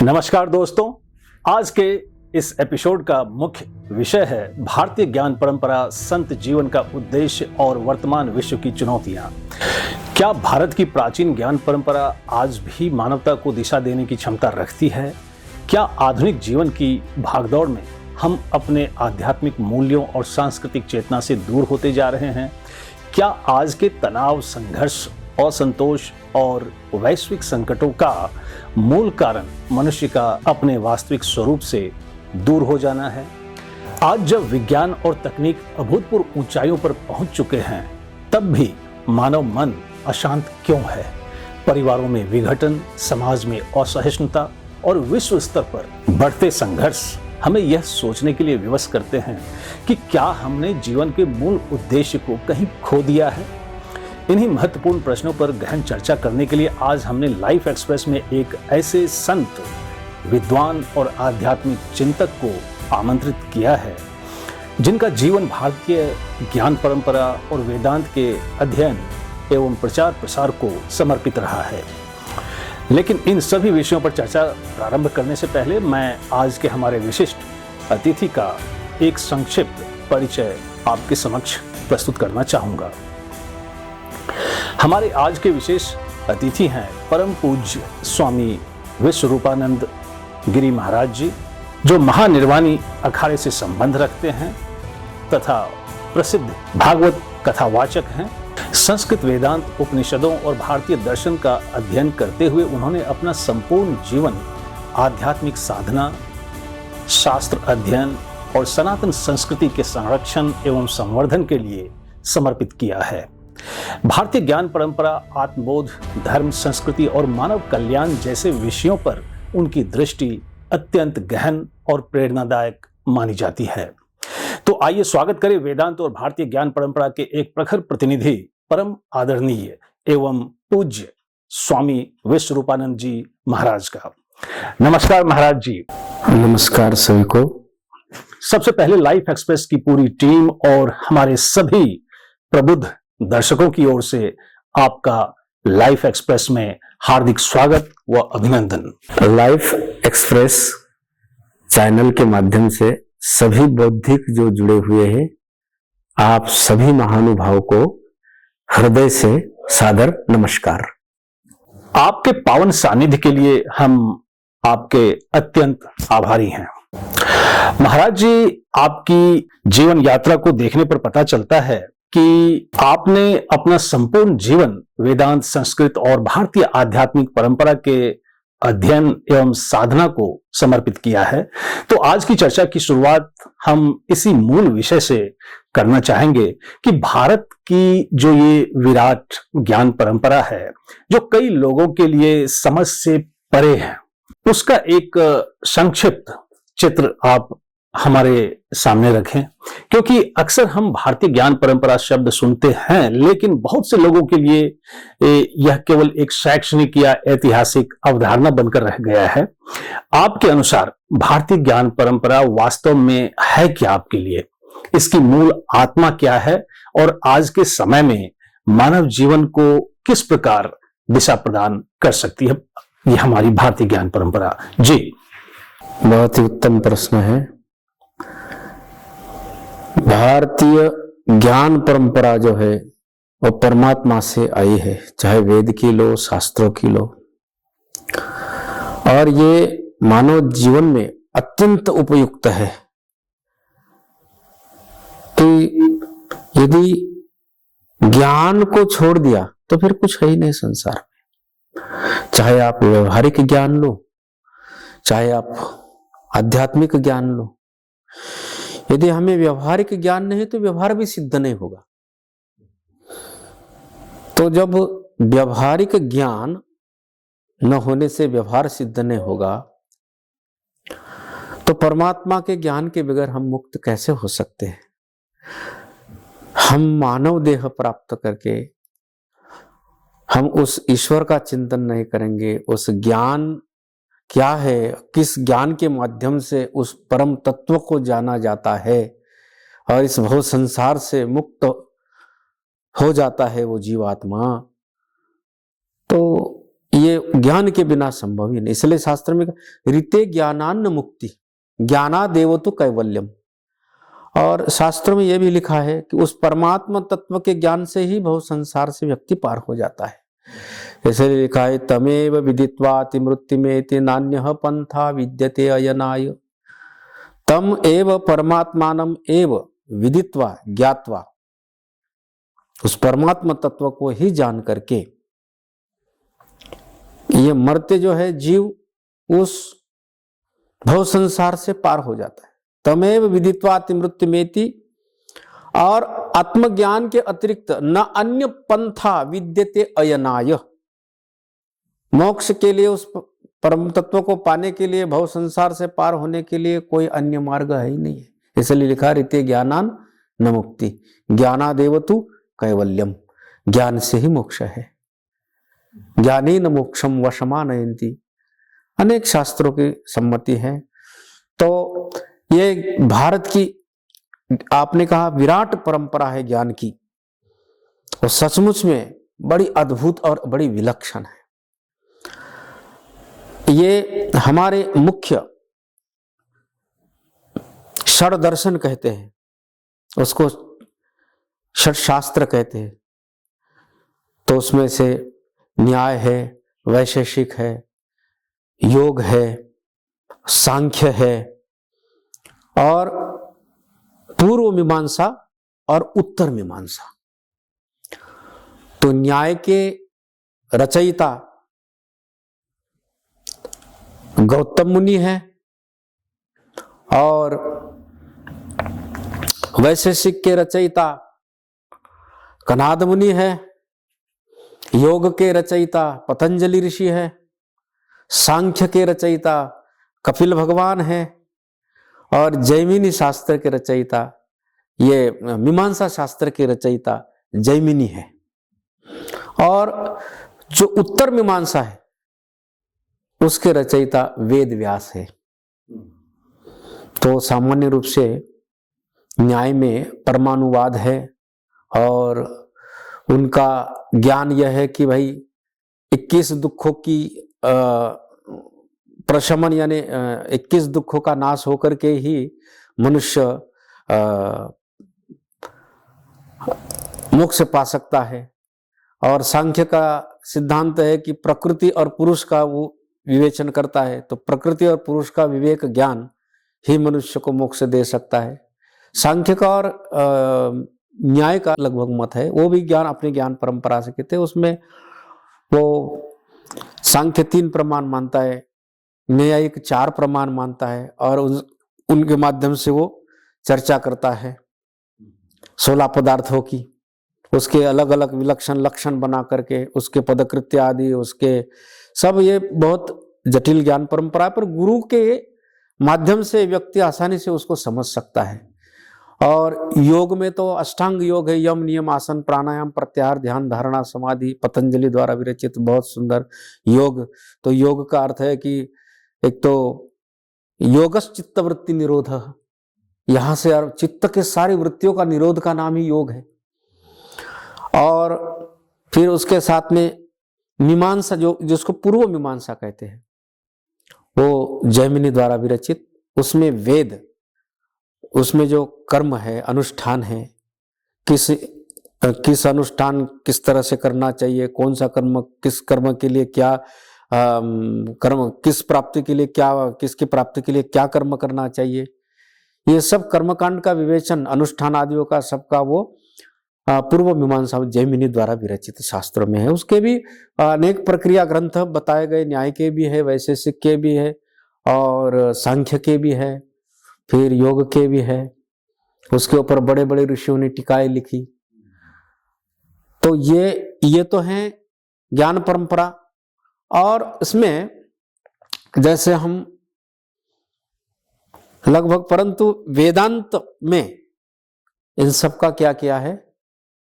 नमस्कार दोस्तों, आज के इस एपिसोड का मुख्य विषय है भारतीय ज्ञान परंपरा, संत जीवन का उद्देश्य और वर्तमान विश्व की चुनौतियां। क्या भारत की प्राचीन ज्ञान परंपरा आज भी मानवता को दिशा देने की क्षमता रखती है? क्या आधुनिक जीवन की भागदौड़ में हम अपने आध्यात्मिक मूल्यों और सांस्कृतिक चेतना से दूर होते जा रहे हैं? क्या आज के तनाव, संघर्ष, असंतोष और वैश्विक संकटों का मूल कारण मनुष्य का अपने वास्तविक स्वरूप से दूर हो जाना है? आज जब विज्ञान और तकनीक अभूतपूर्व ऊंचाइयों पर पहुंच चुके हैं, तब भी मानव मन अशांत क्यों है? परिवारों में विघटन, समाज में असहिष्णुता और विश्व स्तर पर बढ़ते संघर्ष हमें यह सोचने के लिए विवश करते हैं कि क्या हमने जीवन के मूल उद्देश्य को कहीं खो दिया है? इन्हीं महत्वपूर्ण प्रश्नों पर गहन चर्चा करने के लिए आज हमने लाइफ एक्सप्रेस में एक ऐसे संत, विद्वान और आध्यात्मिक चिंतक को आमंत्रित किया है जिनका जीवन भारतीय ज्ञान परंपरा और वेदांत के अध्ययन एवं प्रचार प्रसार को समर्पित रहा है। लेकिन इन सभी विषयों पर चर्चा प्रारंभ करने से पहले मैं आज के हमारे विशिष्ट अतिथि का एक संक्षिप्त परिचय आपके समक्ष प्रस्तुत करना चाहूंगा। हमारे आज के विशेष अतिथि हैं परम पूज्य स्वामी विश्वरूपानंद गिरी महाराज जी, जो महानिर्वाणी अखाड़े से संबंध रखते हैं तथा प्रसिद्ध भागवत कथावाचक हैं। संस्कृत वेदांत, उपनिषदों और भारतीय दर्शन का अध्ययन करते हुए उन्होंने अपना संपूर्ण जीवन आध्यात्मिक साधना, शास्त्र अध्ययन और सनातन संस्कृति के संरक्षण एवं संवर्धन के लिए समर्पित किया है। भारतीय ज्ञान परंपरा, आत्मबोध, धर्म, संस्कृति और मानव कल्याण जैसे विषयों पर उनकी दृष्टि अत्यंत गहन और प्रेरणादायक मानी जाती है। तो आइए स्वागत करें वेदांत और भारतीय ज्ञान परंपरा के एक प्रखर प्रतिनिधि, परम आदरणीय एवं पूज्य स्वामी विश्वरूपानंद जी महाराज का। नमस्कार महाराज जी। नमस्कार सभी को। सबसे पहले लाइफ एक्सप्रेस की पूरी टीम और हमारे सभी प्रबुद्ध दर्शकों की ओर से आपका लाइफ एक्सप्रेस में हार्दिक स्वागत व अभिनंदन। लाइफ एक्सप्रेस चैनल के माध्यम से सभी बौद्धिक जो जुड़े हुए हैं, आप सभी महानुभावों को हृदय से सादर नमस्कार। आपके पावन सानिध्य के लिए हम आपके अत्यंत आभारी हैं। महाराज जी, आपकी जीवन यात्रा को देखने पर पता चलता है कि आपने अपना संपूर्ण जीवन वेदांत, संस्कृत और भारतीय आध्यात्मिक परंपरा के अध्ययन एवं साधना को समर्पित किया है। तो आज की चर्चा की शुरुआत हम इसी मूल विषय से करना चाहेंगे कि भारत की जो ये विराट ज्ञान परंपरा है, जो कई लोगों के लिए समझ से परे है, उसका एक संक्षिप्त चित्र आप हमारे सामने रखें। क्योंकि अक्सर हम भारतीय ज्ञान परंपरा शब्द सुनते हैं, लेकिन बहुत से लोगों के लिए यह केवल एक शैक्षणिक या ऐतिहासिक अवधारणा बनकर रह गया है। आपके अनुसार भारतीय ज्ञान परंपरा वास्तव में है क्या आपके लिए? इसकी मूल आत्मा क्या है और आज के समय में मानव जीवन को किस प्रकार दिशा प्रदान कर सकती है यह हमारी भारतीय ज्ञान परंपरा? जी, बहुत ही उत्तम प्रश्न है। भारतीय ज्ञान परंपरा जो है वो परमात्मा से आई है, चाहे वेद की लो, शास्त्रों की लो, और ये मानव जीवन में अत्यंत उपयुक्त है कि यदि ज्ञान को छोड़ दिया तो फिर कुछ है ही नहीं संसार में। चाहे आप व्यवहारिक ज्ञान लो, चाहे आप आध्यात्मिक ज्ञान लो, यदि हमें व्यवहारिक ज्ञान नहीं तो व्यवहार भी सिद्ध नहीं होगा। तो जब व्यवहारिक ज्ञान न होने से व्यवहार सिद्ध नहीं होगा, तो परमात्मा के ज्ञान के बगैर हम मुक्त कैसे हो सकते हैं? हम मानव देह प्राप्त करके हम उस ईश्वर का चिंतन नहीं करेंगे, उस ज्ञान क्या है, किस ज्ञान के माध्यम से उस परम तत्व को जाना जाता है और इस भव संसार से मुक्त हो जाता है वो जीवात्मा, तो ये ज्ञान के बिना संभव ही नहीं। इसलिए शास्त्र में ऋते ज्ञानान्न मुक्ति ज्ञानादेव तो कैवल्यम। और शास्त्रों में यह भी लिखा है कि उस परमात्मा तत्व के ज्ञान से ही बहु संसार से व्यक्ति पार हो जाता है। इसलिए लिखा है तमेव विदित्वाति मृत्युमेति नान्यः पंथा विद्यते अयनाय। तम एव परमात्मानम एव विदित्वा ज्ञात्वा, उस परमात्मा तत्व को ही जान करके ये मरते जो है जीव उस भव संसार से पार हो जाता है। तमेव विदित्वाति मृत्युमेति, और आत्मज्ञान के अतिरिक्त न अन्य पंथा विद्यते अयनाय। मोक्ष के लिए, उस परम तत्व को पाने के लिए, भव संसार से पार होने के लिए कोई अन्य मार्ग है ही नहीं है। इसलिए लिखा रीते ज्ञानान न मुक्ति ज्ञानादेव तु कैवल्यम। ज्ञान से ही मोक्ष है। ज्ञानी न मोक्षम वशमा नयंती, अनेक शास्त्रों की सम्मति है। तो ये भारत की, आपने कहा विराट परंपरा है ज्ञान की, और सचमुच में बड़ी अद्भुत और बड़ी विलक्षण है। ये हमारे मुख्य षड दर्शन कहते हैं, उसको षड शास्त्र कहते हैं। तो उसमें से न्याय है, वैशेषिक है, योग है, सांख्य है, और पूर्व मीमांसा और उत्तर मीमांसा। तो न्याय के रचयिता गौतम मुनि है, और वैशेषिक के रचयिता कनाद मुनि है, योग के रचयिता पतंजलि ऋषि है, सांख्य के रचयिता कपिल भगवान है, और जैमिनी शास्त्र के रचयिता, ये मीमांसा शास्त्र के रचयिता जैमिनी है। और जो उत्तर मीमांसा है उसके रचयिता वेद व्यास है। तो सामान्य रूप से न्याय में परमाणुवाद है, और उनका ज्ञान यह है कि भाई 21 दुखों की प्रशमन, यानी 21 दुखों का नाश होकर के ही मनुष्य मोक्ष पा सकता है। और सांख्य का सिद्धांत है कि प्रकृति और पुरुष का वो विवेचन करता है, तो प्रकृति और पुरुष का विवेक ज्ञान ही मनुष्य को मोक्ष दे सकता है। सांख्य का और न्याय का लगभग मत है, वो भी ज्ञान अपने ज्ञान परंपरा से कहते हैं। उसमें वो सांख्य 3 प्रमाण मानता है, न्यायिक 4 प्रमाण मानता है, और उनके माध्यम से वो चर्चा करता है 16 पदार्थों की, उसके अलग अलग विलक्षण लक्षण बना करके, उसके पदकृत्य आदि, उसके सब, ये बहुत जटिल ज्ञान परंपरा है, पर गुरु के माध्यम से व्यक्ति आसानी से उसको समझ सकता है। और योग में तो अष्टांग योग है, यम नियम आसन प्राणायाम प्रत्याहार ध्यान धारणा समाधि, पतंजलि द्वारा विरचित बहुत सुंदर योग। तो योग का अर्थ है कि एक तो योगस चित्त वृत्ति निरोध, यहां से चित्त के सारी वृत्तियों का निरोध का नाम ही योग है। और फिर उसके साथ में मीमांसा, जो जिसको पूर्व मीमांसा कहते हैं, वो जैमिनी द्वारा विरचित, उसमें वेद, उसमें जो कर्म है, अनुष्ठान है, किस अनुष्ठान किस तरह से करना चाहिए, कौन सा कर्म, किस कर्म के लिए क्या कर्म, किस प्राप्ति के लिए क्या, किसकी प्राप्ति के लिए क्या कर्म करना चाहिए, ये सब कर्मकांड का विवेचन, अनुष्ठान आदियों का सबका वो पूर्व मीमांसा जैमिनी द्वारा विरचित शास्त्रों में है। उसके भी अनेक प्रक्रिया ग्रंथ बताए गए, न्याय के भी है, वैशेषिक के भी है, और सांख्य के भी है, फिर योग के भी है। उसके ऊपर बड़े बड़े ऋषियों ने टीकाएं लिखी। तो ये तो है ज्ञान परंपरा। और इसमें जैसे हम लगभग, परंतु वेदांत में इन सब का क्या किया है,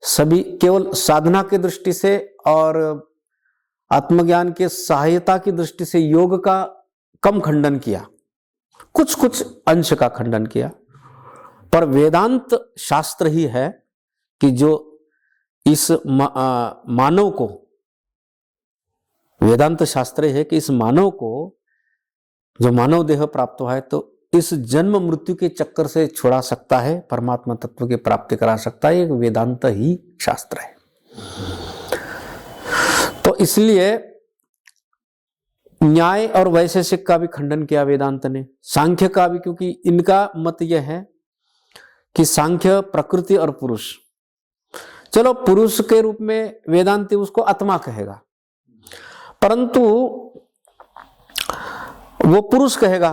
सभी केवल साधना की दृष्टि से और आत्मज्ञान के सहायता की दृष्टि से योग का कम खंडन किया, कुछ कुछ अंश का खंडन किया। पर वेदांत शास्त्र ही है कि जो इस मानव को, वेदांत शास्त्र है कि इस मानव को, जो मानव देह प्राप्त हुआ है, तो इस जन्म मृत्यु के चक्कर से छुड़ा सकता है, परमात्मा तत्व की प्राप्ति करा सकता है। एक वेदांत ही शास्त्र है। तो इसलिए न्याय और वैशेषिक का भी खंडन किया वेदांत ने, सांख्य का भी, क्योंकि इनका मत यह है कि सांख्य प्रकृति और पुरुष, चलो पुरुष के रूप में वेदांती उसको आत्मा कहेगा, परंतु वो पुरुष कहेगा,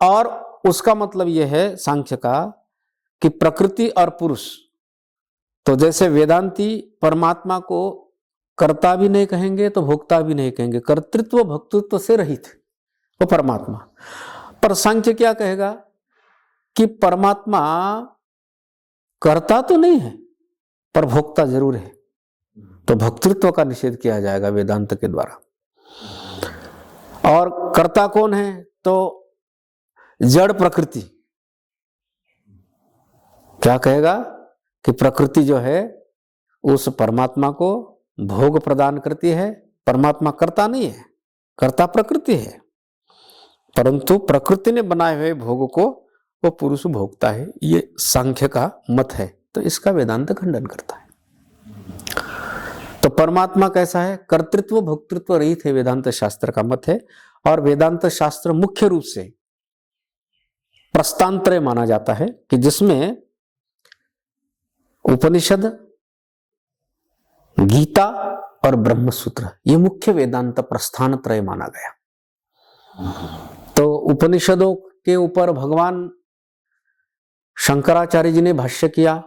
और उसका मतलब यह है सांख्य का कि प्रकृति और पुरुष। तो जैसे वेदांती परमात्मा को कर्ता भी नहीं कहेंगे तो भोक्ता भी नहीं कहेंगे, कर्तृत्व भोक्तृत्व से रहित वो परमात्मा। पर सांख्य क्या कहेगा कि परमात्मा कर्ता तो नहीं है पर भोक्ता जरूर है, तो भोक्तृत्व का निषेध किया जाएगा वेदांत के द्वारा। और कर्ता कौन है? तो जड़ प्रकृति। क्या कहेगा कि प्रकृति जो है उस परमात्मा को भोग प्रदान करती है, परमात्मा कर्ता नहीं है, कर्ता प्रकृति है, परंतु प्रकृति ने बनाए हुए भोग को वो पुरुष भोगता है। ये सांख्य का मत है, तो इसका वेदांत खंडन करता है। तो परमात्मा कैसा है? कर्तृत्व भोक्तृत्व रहित है, वेदांत शास्त्र का मत है। और वेदांत शास्त्र मुख्य रूप से प्रस्थानत्रय माना जाता है कि जिसमें उपनिषद, गीता और ब्रह्मसूत्र, ये मुख्य वेदांत प्रस्थान त्रय माना गया। तो उपनिषदों के ऊपर भगवान शंकराचार्य जी ने भाष्य किया,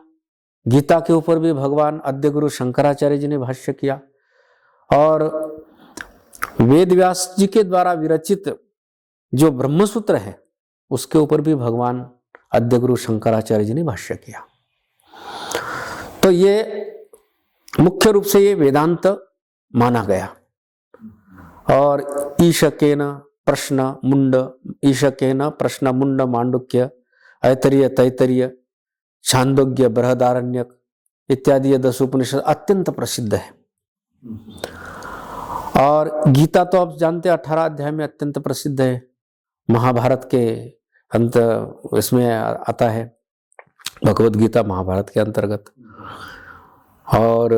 गीता के ऊपर भी भगवान आद्य गुरु शंकराचार्य जी ने भाष्य किया, और वेद व्यास जी के द्वारा विरचित जो ब्रह्मसूत्र है उसके ऊपर भी भगवान आद्य गुरु शंकराचार्य जी ने भाष्य किया। तो ये मुख्य रूप से ये वेदांत माना गया। और ईशकेन प्रश्न मुंड, ईशकेन प्रश्न मुंड मांडुक्य, ऐतरीय तैतरीय, छांदोग्य, बृहदारण्यक इत्यादि ये 10 उपनिषद अत्यंत प्रसिद्ध है। और गीता तो आप जानते हैं 18 अध्याय में अत्यंत प्रसिद्ध है, महाभारत के अंत इसमें आता है, भगवत गीता महाभारत के अंतर्गत। और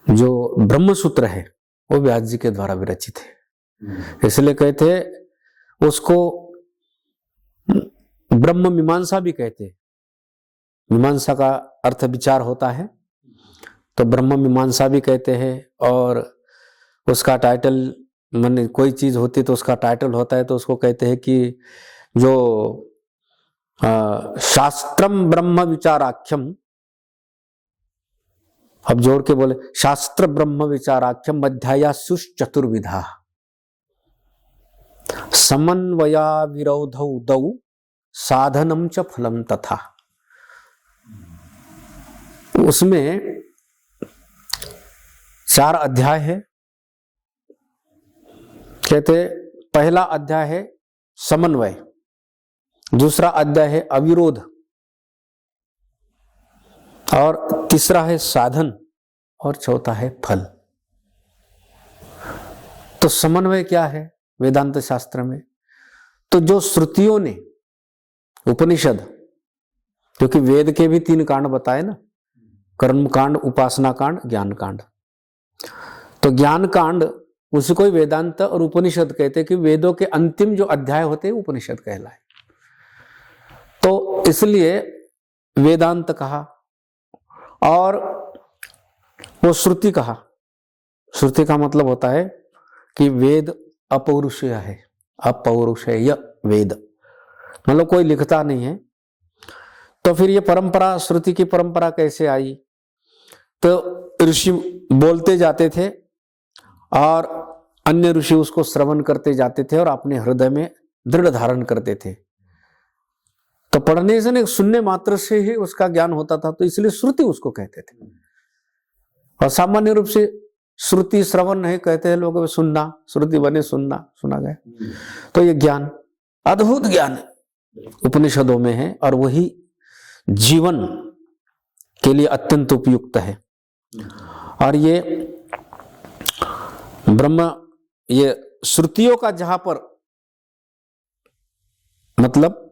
जो ब्रह्मसूत्र है वो व्यास जी के द्वारा विरचित है, इसलिए कहते उसको ब्रह्म मीमांसा भी कहते हैं। मीमांसा का अर्थ विचार होता है, तो ब्रह्म मीमांसा भी कहते हैं। और उसका टाइटल, माने कोई चीज होती तो उसका टाइटल होता है, तो उसको कहते हैं कि जो शास्त्रम ब्रह्म विचाराख्यम, अब जोड़ के बोले, शास्त्र ब्रह्म विचाराख्यम अध्यायासु चतुर्विधा समन्वया विरोधौ दौ साधनम च फलम तथा। उसमें 4 अध्याय है। कहते पहला अध्याय है समन्वय, दूसरा अध्याय है अविरोध, और तीसरा है साधन, और चौथा है फल। तो समन्वय क्या है वेदांत शास्त्र में? तो जो श्रुतियों ने, उपनिषद, क्योंकि वेद के भी 3 कांड बताए ना, कर्म कांड, उपासना कांड, ज्ञान कांड। तो ज्ञान कांड उसी को ही वेदांत और उपनिषद कहते हैं कि वेदों के अंतिम जो अध्याय होते हैं उपनिषद कहलाए। तो इसलिए वेदांत कहा, और वो श्रुति कहा। श्रुति का मतलब होता है कि वेद अपौरुषेय है, अपौरुषेय वेद, मतलब कोई लिखता नहीं है। तो फिर ये परंपरा, श्रुति की परंपरा कैसे आई? तो ऋषि बोलते जाते थे और अन्य ऋषि उसको श्रवण करते जाते थे और अपने हृदय में दृढ़ धारण करते थे। तो पढ़ने से नहीं, सुनने मात्र से ही उसका ज्ञान होता था, तो इसलिए श्रुति उसको कहते थे। और सामान्य रूप से श्रुति श्रवण नहीं कहते हैं लोग, सुनना, श्रुति बने सुनना, सुना गया। तो ये ज्ञान, अद्भुत ज्ञान उपनिषदों में है, और वही जीवन के लिए अत्यंत उपयुक्त है। और ये ब्रह्म, ये श्रुतियों का जहां पर मतलब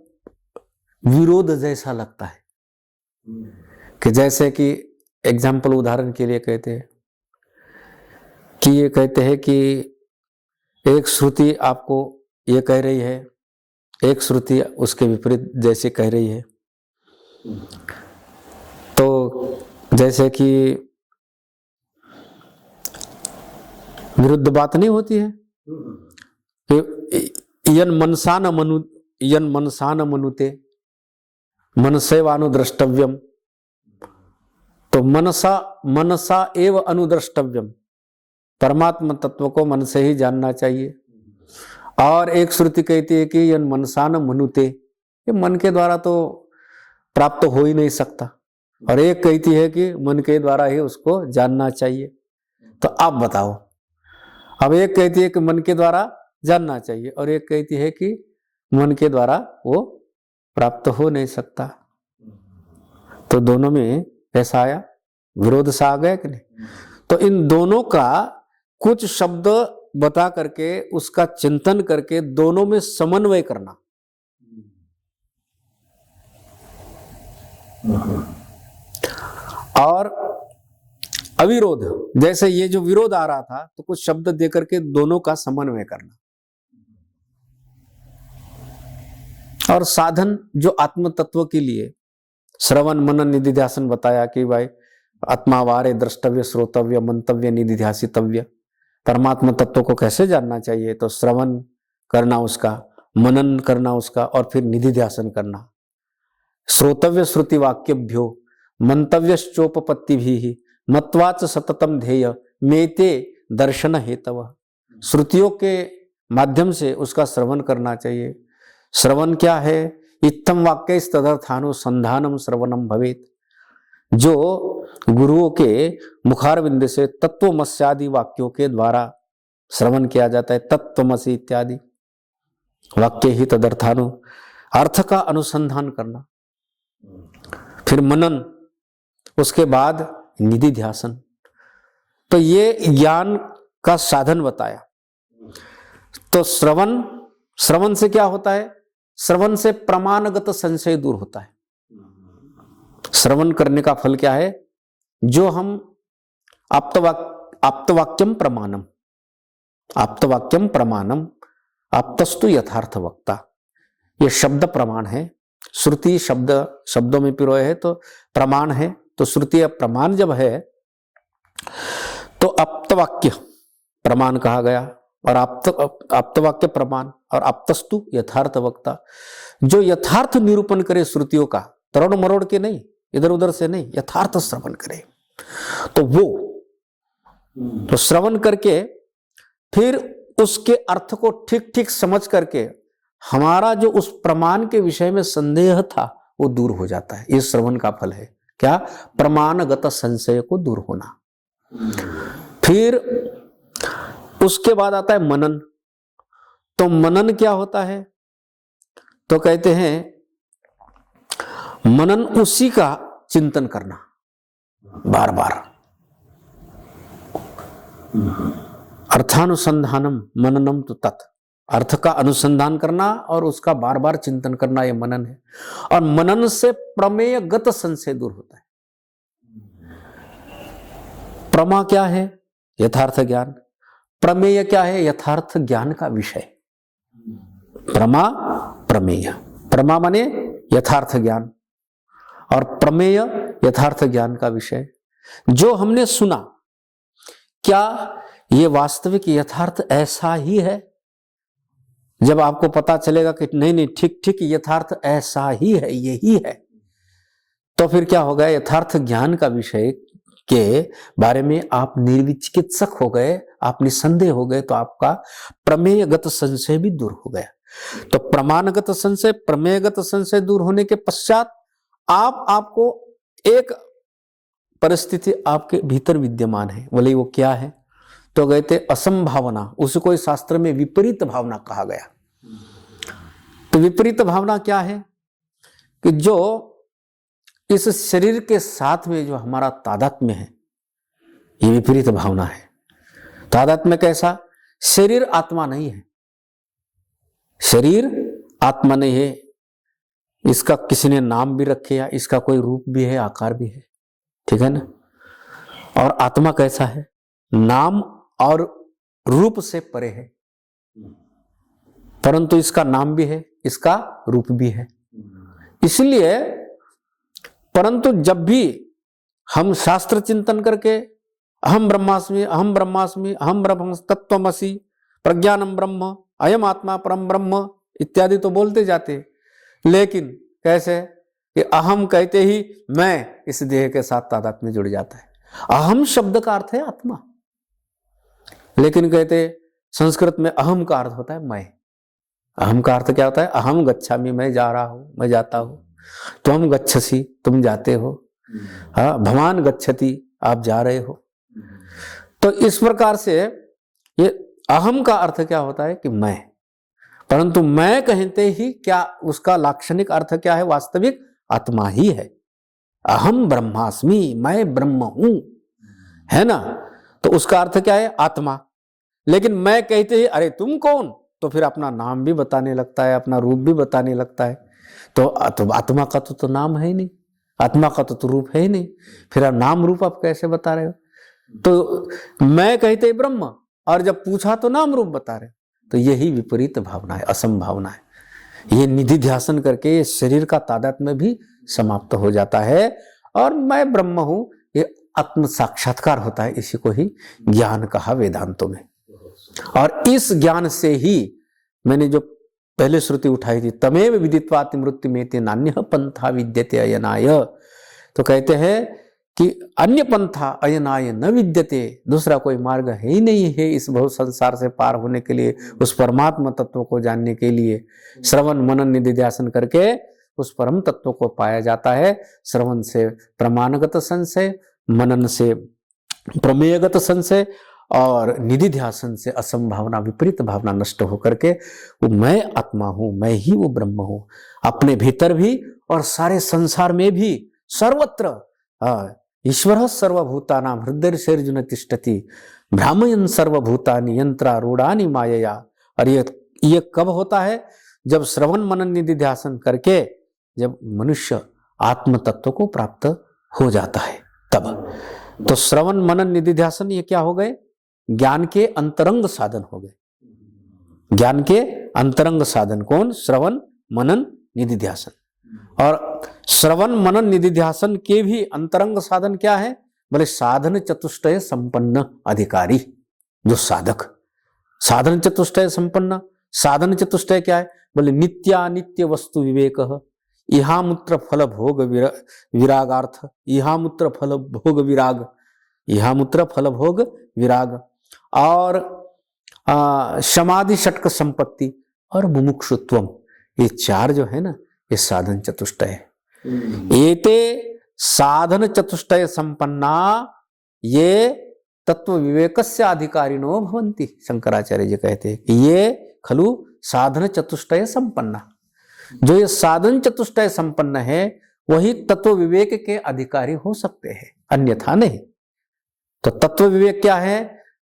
विरोध जैसा लगता है, कि जैसे कि एग्जाम्पल उदाहरण के लिए कहते हैं कि ये कहते हैं कि एक श्रुति आपको ये कह रही है, एक श्रुति उसके विपरीत जैसे कह रही है। तो जैसे कि विरुद्ध बात नहीं होती है कि यन मनसा न मनुते मनसेवानुद्रष्टव्यम, तो मनसा एव अनुद्रष्टव्यम, परमात्मा तत्व को मन से ही जानना चाहिए। और एक श्रुति कहती है कि यन मनसा न मनुते, ये मन के द्वारा तो प्राप्त हो ही नहीं सकता, और एक कहती है कि मन के द्वारा ही उसको जानना चाहिए। तो आप बताओ, अब एक कहती है कि मन के द्वारा जानना चाहिए और एक कहती है कि मन के द्वारा वो प्राप्त हो नहीं सकता, तो दोनों में ऐसा आया, विरोध सा आ गया कि नहीं। तो इन दोनों का कुछ शब्द बता करके उसका चिंतन करके दोनों में समन्वय करना, और अविरोध, जैसे ये जो विरोध आ रहा था तो कुछ शब्द देकर के दोनों का समन्वय करना। और साधन जो आत्म तत्व के लिए श्रवण मनन निधिध्यासन बताया कि भाई आत्मावारे द्रष्टव्य श्रोतव्य मंतव्य निधिध्यासितव्य, परमात्मा तत्व को कैसे जानना चाहिए, तो श्रवण करना उसका, मनन करना उसका, और फिर निधिध्यासन करना। श्रोतव्य श्रुति वाक्यभ्यो मंतव्यश्चोपपत्ति भी मत्वाच सततम ध्येय मेते दर्शन हेतव, श्रुतियों के माध्यम से उसका श्रवण करना चाहिए। श्रवण क्या है, इत्थम वाक्य तदर्थानुसंधानम श्रवणम भवेत, जो गुरुओं के मुखारविंद से तत्वमस्यादि वाक्यों के द्वारा श्रवण किया जाता है, तत्वमसि इत्यादि वाक्य ही तदर्थानु, अर्थ का अनुसंधान करना, फिर मनन, उसके बाद निधिध्यासन। तो ये ज्ञान का साधन बताया। तो श्रवण से क्या होता है, श्रवण से प्रमाणगत संशय दूर होता है। श्रवण करने का फल क्या है, जो हम आप्तवाक्यम प्रमाणम आप्तस्तु यथार्थ वक्ता, ये शब्द प्रमाण है। श्रुति शब्दों में पिरोए है तो प्रमाण है, तो श्रुति प्रमाण जब है तो आप्तवाक्य प्रमाण कहा गया, और आप्तवाक्य प्रमाण, और आप्तस्तु यथार्थ वक्ता, जो यथार्थ निरूपण करे श्रुतियों का, तरोड़ मरोड़ के नहीं, इधर उधर से नहीं, यथार्थ श्रवण करे, तो वो तो श्रवण करके फिर उसके अर्थ को ठीक ठीक समझ करके हमारा जो उस प्रमाण के विषय में संदेह था वो दूर हो जाता है। ये श्रवण का फल है, क्या, प्रमाणगत संशय को दूर होना। फिर उसके बाद आता है मनन। तो मनन क्या होता है, तो कहते हैं मनन उसी का चिंतन करना बार बार, अर्थानुसंधानम मननम तो तत्, अर्थ का अनुसंधान करना और उसका बार बार चिंतन करना, यह मनन है। और मनन से प्रमेयगत संशय दूर होता है। प्रमा क्या है, यथार्थ ज्ञान, प्रमेय क्या है, यथार्थ ज्ञान का विषय। प्रमा प्रमेय, प्रमा माने यथार्थ ज्ञान और प्रमेय यथार्थ ज्ञान का विषय। जो हमने सुना, क्या ये वास्तविक यथार्थ ऐसा ही है? जब आपको पता चलेगा कि नहीं ठीक ठीक यथार्थ ऐसा ही है, यही है, तो फिर क्या हो गया, यथार्थ ज्ञान का विषय के बारे में आप निर्विचिकित्सक हो गए, आप निसंदेह हो गए, तो आपका प्रमेयगत संशय भी दूर हो गया। तो प्रमाणगत संशय, प्रमेयगत संशय दूर होने के पश्चात आपको एक परिस्थिति आपके भीतर विद्यमान है, बोले वो क्या है, तो कहते असंभावना, उसको इस शास्त्र में विपरीत भावना कहा गया। तो विपरीत भावना क्या है कि जो इस शरीर के साथ में जो हमारा तादात्म्य है, ये विपरीत भावना है। तादात्म्य कैसा? शरीर आत्मा नहीं है, शरीर आत्मा नहीं है, इसका किसी ने नाम भी रखे या इसका कोई रूप भी है, आकार भी है, ठीक है ना। और आत्मा कैसा है? नाम और रूप से परे है, परंतु इसका नाम भी है, इसका रूप भी है। इसलिए परंतु जब भी हम शास्त्र चिंतन करके अहम ब्रह्मास्मि, अहम ब्रह्मास्मि, अहम ब्रह्म तत्त्वमसि, प्रज्ञानम ब्रह्म, अयम आत्मा परम ब्रह्म इत्यादि तो बोलते जाते, लेकिन कैसे कि अहम कहते ही मैं इस देह के साथ तादात्म्य में जुड़ जाता है। अहम शब्द का अर्थ है आत्मा, लेकिन कहते संस्कृत में अहम का अर्थ होता है मैं। अहम का अर्थ क्या होता है? अहम गच्छामि, मैं जा रहा हूं, मैं जाता हूं। त्वम गच्छसि, तुम जाते हो। हाँ, भवान गच्छति, आप जा रहे हो। तो इस प्रकार से ये अहम का अर्थ क्या होता है कि मैं, परंतु मैं कहते ही क्या उसका लाक्षणिक अर्थ क्या है? वास्तविक आत्मा ही है। अहम ब्रह्मास्मि, मैं ब्रह्म हूं, है ना। तो उसका अर्थ क्या है? आत्मा। लेकिन मैं कहते ही अरे तुम कौन, तो फिर अपना नाम भी बताने लगता है, अपना रूप भी बताने लगता है। तो आत्मा का तो नाम है ही नहीं, आत्मा का तो रूप है ही नहीं, फिर आप नाम रूप आप कैसे बता रहे हो? तो मैं कहते ब्रह्म, और जब पूछा तो नाम रूप बता रहे। तो यही विपरीत भावना है, असंभावना है। ये निधि ध्यासन करके ये शरीर का तादात्म्य भी समाप्त हो जाता है, और मैं ब्रह्म हूं ये आत्म साक्षात्कार होता है। इसी को ही ज्ञान कहा वेदांतों में। और इस ज्ञान से ही मैंने जो पहले श्रुति उठाई थी, तमेव विदित्वाति मृत्युमेति नान्यः पंथा विद्यते अयनाय, तो कहते हैं कि अन्य पंथा अयनाय न विद्यते, दूसरा कोई मार्ग है ही नहीं है इस बहुत संसार से पार होने के लिए, उस परमात्मा तत्व को जानने के लिए। श्रवण मनन निधिध्यासन करके उस परम तत्व को पाया जाता है। श्रवण से प्रमाणगत संशय, मनन से प्रमेयगत संशय, और निधि ध्यासन से असंभावना विपरीत भावना नष्ट होकर के वो मैं आत्मा हूं, मैं ही वो ब्रह्म हूं, अपने भीतर भी और सारे संसार में भी सर्वत्र। ईश्वर सर्वभूतानां हृदयर्षेर्जुन तिष्ठति भ्रामयन् सर्वभूतानि यंत्रारूढ़ानि मायया। और ये कब होता है? जब श्रवण मनन निधि ध्यासन करके जब मनुष्य आत्म तत्व को प्राप्त हो जाता है तब। तो श्रवण मनन निधि ध्यासन ये क्या हो गए? ज्ञान के अंतरंग साधन हो गए। ज्ञान के अंतरंग साधन कौन? श्रवण मनन निधि ध्यासन। और श्रवण मनन निधि ध्यासन के भी अंतरंग साधन क्या है? बोले साधन चतुष्टय संपन्न अधिकारी, जो साधक। साधन चतुष्टय संपन्न, साधन चतुष्टय क्या है? बोले नित्यानित्य वस्तु विवेक, इहामुत्र फल भोग विरागार्थ, इहामुत्र फल भोग विराग, इहामुत्र फल भोग विराग, और समाधि षटक संपत्ति और मुमुक्षुत्वम, ये चार जो है ना, ये साधन चतुष्टय है। एते साधन चतुष्टय संपन्ना ये तत्व विवेकस्य अधिकारिणो भवन्ति। शंकराचार्य जी कहते हैं कि ये खलु साधन चतुष्टय संपन्ना, जो ये साधन चतुष्टय संपन्न है वही तत्व विवेक के अधिकारी हो सकते हैं, अन्यथा नहीं। तो तत्व विवेक क्या है?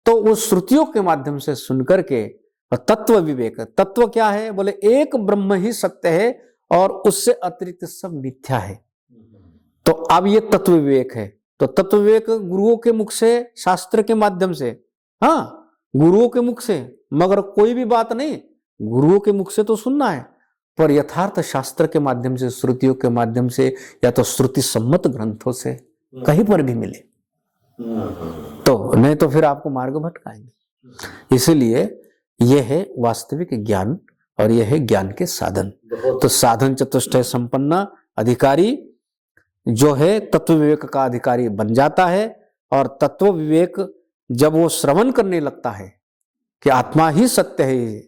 तो वो श्रुतियों के माध्यम से सुनकर के तत्व विवेक। तत्व क्या है? बोले एक ब्रह्म ही सत्य है और उससे अतिरिक्त सब मिथ्या है। तो अब ये तत्व विवेक है। तो तत्व विवेक गुरुओं के मुख से, शास्त्र के माध्यम से, हाँ गुरुओं के मुख से, मगर कोई भी बात नहीं, गुरुओं के मुख से तो सुनना है, पर यथार्थ शास्त्र के माध्यम से, श्रुतियों के माध्यम से, या तो श्रुति सम्मत ग्रंथों से कहीं पर भी मिले, तो नहीं तो फिर आपको मार्ग भटकाएंगे। इसलिए यह है वास्तविक ज्ञान और यह है ज्ञान के साधन। तो साधन चतुष्टय संपन्न अधिकारी जो है तत्व विवेक का अधिकारी बन जाता है। और तत्व विवेक जब वो श्रवण करने लगता है कि आत्मा ही सत्य है,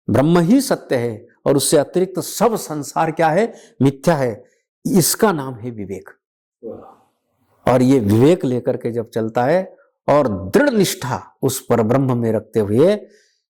ब्रह्म ही सत्य है और उससे अतिरिक्त सब संसार क्या है? मिथ्या है, इसका नाम है विवेक। और ये विवेक लेकर के जब चलता है और दृढ़ निष्ठा उस परब्रह्म में रखते हुए,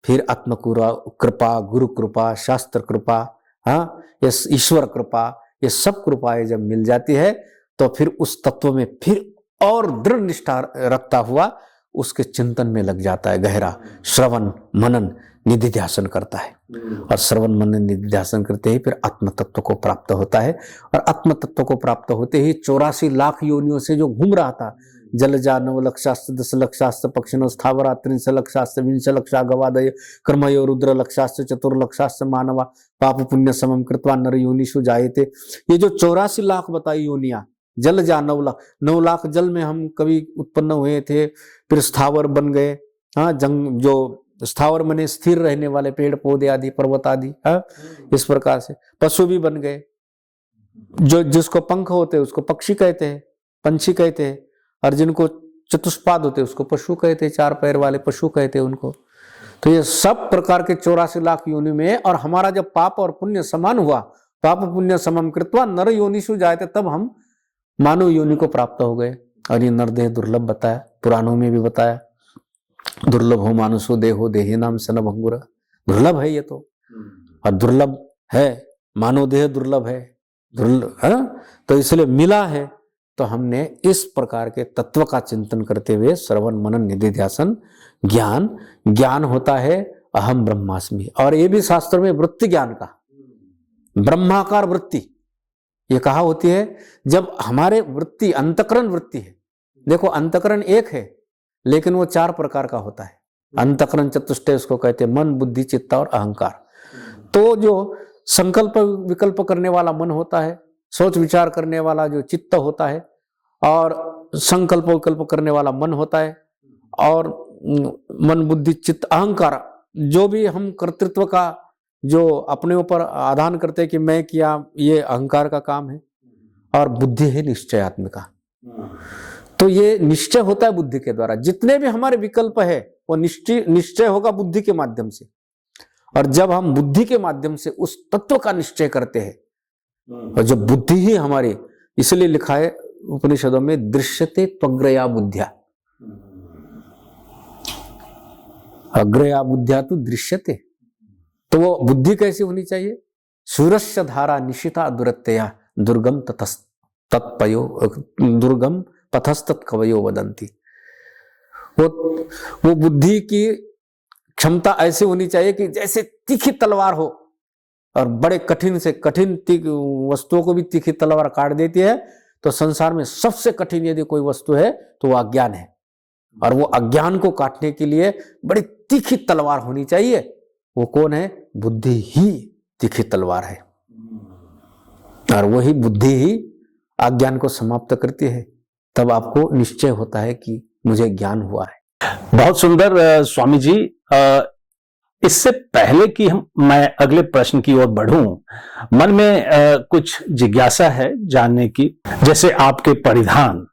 फिर आत्म कृपा, गुरु कृपा, शास्त्र कृपा, हाँ ये ईश्वर कृपा, ये सब कृपाएं जब मिल जाती है तो फिर उस तत्व में फिर और दृढ़ निष्ठा रखता हुआ उसके चिंतन में लग जाता है, गहरा श्रवण मनन निधिध्यासन करता है। और श्रवण मनन निधिध्यासन करते ही फिर आत्म तत्व को प्राप्त होता है। और आत्म तत्व को प्राप्त होते ही 84 लाख योनियों से जो घूम रहा था, जलजा 9 लक्षास्त्र 10 लक्षास्त्र पक्षिणो स्थावरा 30 लक्षास्त्र 20 लक्षा गवादय कर्मयो रुद्र लक्षास्त्र 4 लक्षास्त्र मानवा पाप पुण्य समम कृत्वा नर योनिषु जायते। ये जो 84 लाख बताई योनिया, जल जा 9 लाख जल में हम कभी उत्पन्न हुए थे, फिर स्थावर बन गए। हाँ, जंग जो स्थावर मने स्थिर रहने वाले पेड़ पौधे आदि पर्वत आदि, इस प्रकार से पशु भी बन गए। जो जिसको पंख होते हैं उसको पक्षी कहते हैं, पंछी कहते हैं, और जिनको चतुष्पाद होते हैं उसको पशु कहते हैं, 4 पैर वाले पशु कहते हैं उनको। तो ये सब प्रकार के 84 लाख योनि में, और हमारा जब पाप और पुण्य समान हुआ, पाप पुण्य समम कृत्वा नर योनिषु जायते, तब हम मानव योनि को प्राप्त हो गए। और ये नरदेह दुर्लभ बताया, पुराणों में भी बताया, दुर्लभ हो मानुषो देहो देहे नाम सनभंगुर। दुर्लभ है ये तो, और दुर्लभ है, मानव देह दुर्लभ है, तो इसलिए मिला है। तो हमने इस प्रकार के तत्व का चिंतन करते हुए श्रवण मनन निधिध्यासन ज्ञान होता है अहम ब्रह्मास्मि। और ये भी शास्त्र में वृत्ति ज्ञान का, ब्रह्माकार वृत्ति ये कहा होती है जब हमारे वृत्ति अंतकरण वृत्ति है। देखो अंतकरण एक है लेकिन वो 4 प्रकार का होता है। अंतकरण चतुष्टय उसको कहते हैं, मन बुद्धि चित्त और अहंकार। तो जो संकल्प विकल्प करने वाला मन होता है, सोच विचार करने वाला जो चित्त होता है, और संकल्प विकल्प करने वाला मन होता है, और मन बुद्धि चित्त अहंकार जो भी हम कर्तृत्व का जो अपने ऊपर आधान करते हैं कि मैं किया, ये अहंकार का काम है। और बुद्धि है निश्चयात्मिका। तो ये निश्चय होता है बुद्धि के द्वारा। जितने भी हमारे विकल्प है वो निश्चय होगा बुद्धि के माध्यम से। और जब हम बुद्धि के माध्यम से उस तत्व का निश्चय करते हैं, और जब बुद्धि ही हमारी, इसलिए लिखा है उपनिषदों में दृश्यते त्वग्रया बुद्ध्या, अग्रया बुद्ध्या तो दृश्यते। तो वो बुद्धि कैसी होनी चाहिए? सूरस्य धारा निशिता दुरत्यया दुर्गम तत्पयो दुर्गम पथस्तत् कवयो वदंती। वो बुद्धि की क्षमता ऐसी होनी चाहिए कि जैसे तीखी तलवार हो, और बड़े कठिन से कठिन वस्तुओं को भी तीखी तलवार काट देती है। तो संसार में सबसे कठिन यदि कोई वस्तु है तो वो अज्ञान है, और वो अज्ञान को काटने के लिए बड़ी तीखी तलवार होनी चाहिए। वो कौन है? बुद्धि ही तीखी तलवार है, और वही बुद्धि ही अज्ञान को समाप्त करती है। तब आपको निश्चय होता है कि मुझे ज्ञान हुआ है। बहुत सुंदर स्वामी जी। इससे पहले कि मैं अगले प्रश्न की ओर बढ़ूं, मन में कुछ जिज्ञासा है जानने की। जैसे आपके परिधान,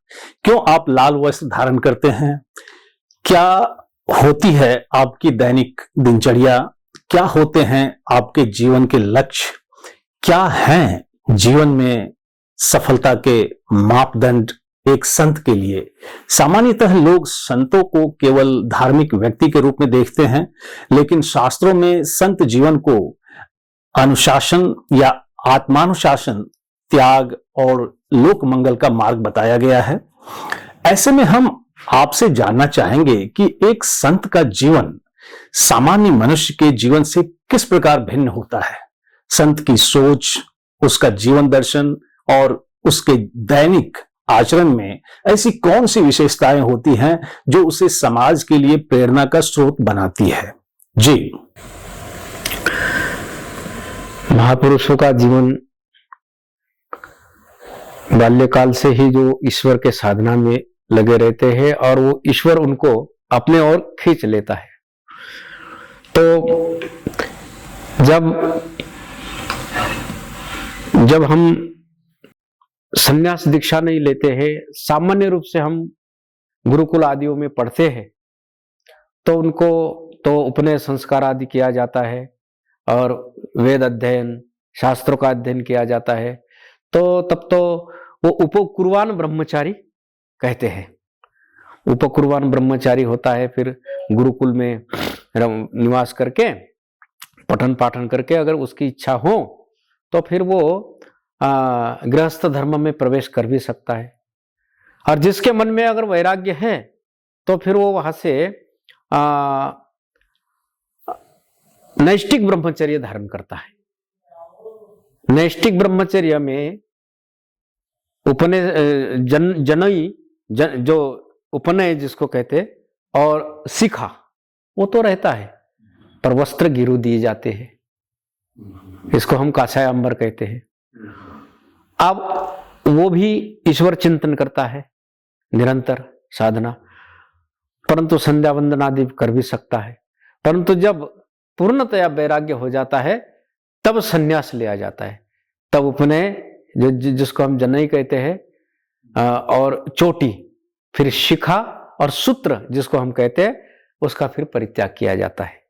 क्यों आप लाल वस्त्र धारण करते हैं? क्या होती है आपकी दैनिक दिनचर्या? क्या होते हैं आपके जीवन के लक्ष्य? क्या हैं जीवन में सफलता के मापदंड एक संत के लिए? सामान्यतः लोग संतों को केवल धार्मिक व्यक्ति के रूप में देखते हैं, लेकिन शास्त्रों में संत जीवन को अनुशासन या आत्मानुशासन, त्याग और लोक मंगल का मार्ग बताया गया है। ऐसे में हम आपसे जानना चाहेंगे कि एक संत का जीवन सामान्य मनुष्य के जीवन से किस प्रकार भिन्न होता है। संत की सोच, उसका जीवन दर्शन और उसके दैनिक आचरण में ऐसी कौन सी विशेषताएं होती हैं जो उसे समाज के लिए प्रेरणा का स्रोत बनाती है? जी। महापुरुषों का जीवन बाल्यकाल से ही जो ईश्वर के साधना में लगे रहते हैं, और वो ईश्वर उनको अपने ओर खींच लेता है। तो जब हम संन्यास दीक्षा नहीं लेते हैं, सामान्य रूप से हम गुरुकुल आदियों में पढ़ते हैं, तो उनको तो उपनयन संस्कार आदि किया जाता है, और वेद अध्ययन शास्त्रों का अध्ययन किया जाता है। तो तब तो वो उपकुर्वाण ब्रह्मचारी कहते हैं। उपकुर्वाण ब्रह्मचारी होता है, फिर गुरुकुल में निवास करके पठन पाठन करके अगर उसकी इच्छा हो तो फिर वो गृहस्थ धर्म में प्रवेश कर भी सकता है। और जिसके मन में अगर वैराग्य है तो फिर वो वहां से नैष्टिक ब्रह्मचर्य धारण करता है। नैष्टिक ब्रह्मचर्य में उपनय जनई जो उपनय जिसको कहते और शिखा वो तो रहता है, पर वस्त्र गिरु दिए जाते हैं, इसको हम काषाय अंबर कहते हैं। अब वो भी ईश्वर चिंतन करता है, निरंतर साधना, परंतु संध्या वंदन आदि कर भी सकता है। परंतु जब पूर्णतया वैराग्य हो जाता है तब संन्यास लिया जाता है, तब उपनय जिसको हम जनई कहते हैं और चोटी, फिर शिखा और सूत्र जिसको हम कहते हैं, उसका फिर परित्याग किया जाता है,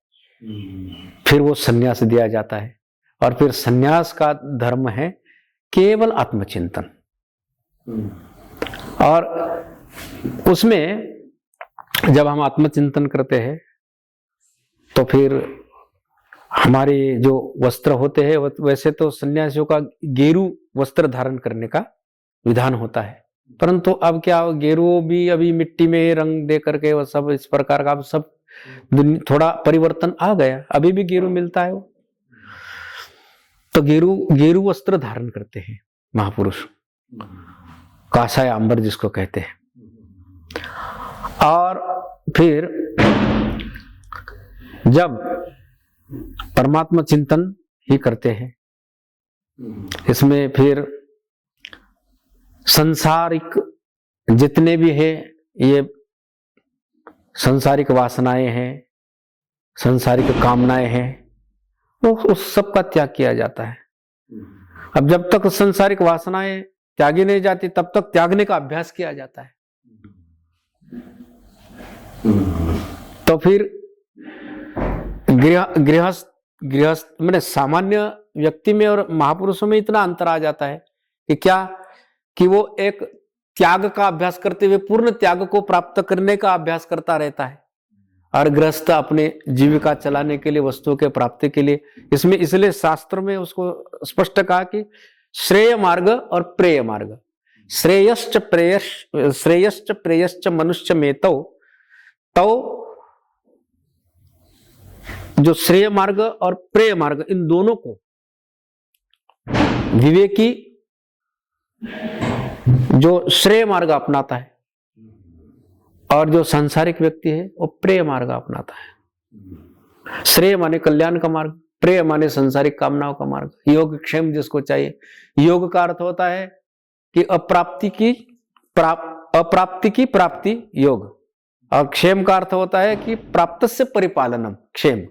फिर वो संन्यास दिया जाता है। और फिर संन्यास का धर्म है केवल आत्मचिंतन। और उसमें जब हम आत्मचिंतन करते हैं तो फिर हमारे जो वस्त्र होते हैं, वैसे तो सन्यासियों का गेरू वस्त्र धारण करने का विधान होता है, परंतु अब क्या गेरू भी अभी मिट्टी में रंग दे करके वो सब इस प्रकार का सब थोड़ा परिवर्तन आ गया, अभी भी गेरू मिलता है वो, तो गेरू वस्त्र धारण करते हैं महापुरुष, काषाय अंबर जिसको कहते हैं। और फिर जब परमात्मा चिंतन ही करते हैं, इसमें फिर सांसारिक जितने भी है, ये सांसारिक वासनाएं हैं, सांसारिक कामनाएं हैं, वो उस सब का त्याग किया जाता है। अब जब तक सांसारिक वासनाएं त्यागी नहीं जाती तब तक त्यागने का अभ्यास किया जाता है। तो फिर गृहस्थ मैंने सामान्य व्यक्ति में और महापुरुषों में इतना अंतर आ जाता है कि क्या कि वो एक त्याग का अभ्यास करते हुए पूर्ण त्याग को प्राप्त करने का अभ्यास करता रहता है, और गृहस्थ अपने जीविका चलाने के लिए, वस्तुओं के प्राप्ति के लिए। इसमें इसलिए शास्त्र में उसको स्पष्ट कहा कि श्रेय मार्ग और प्रेय मार्ग, श्रेयश्च प्रेयश्च मनुष्य में तो जो श्रेय मार्ग और प्रेय मार्ग, इन दोनों को विवेकी जो श्रेय मार्ग अपनाता है और जो सांसारिक व्यक्ति है वो प्रेय मार्ग अपनाता है। श्रेय माने कल्याण का मार्ग, प्रेय माने सांसारिक कामनाओं का मार्ग। योग क्षेम जिसको चाहिए, योग का अर्थ होता है कि अप्राप्ति की प्राप्ति योग, और क्षेम का अर्थ होता है कि प्राप्त से परिपालनम क्षेम।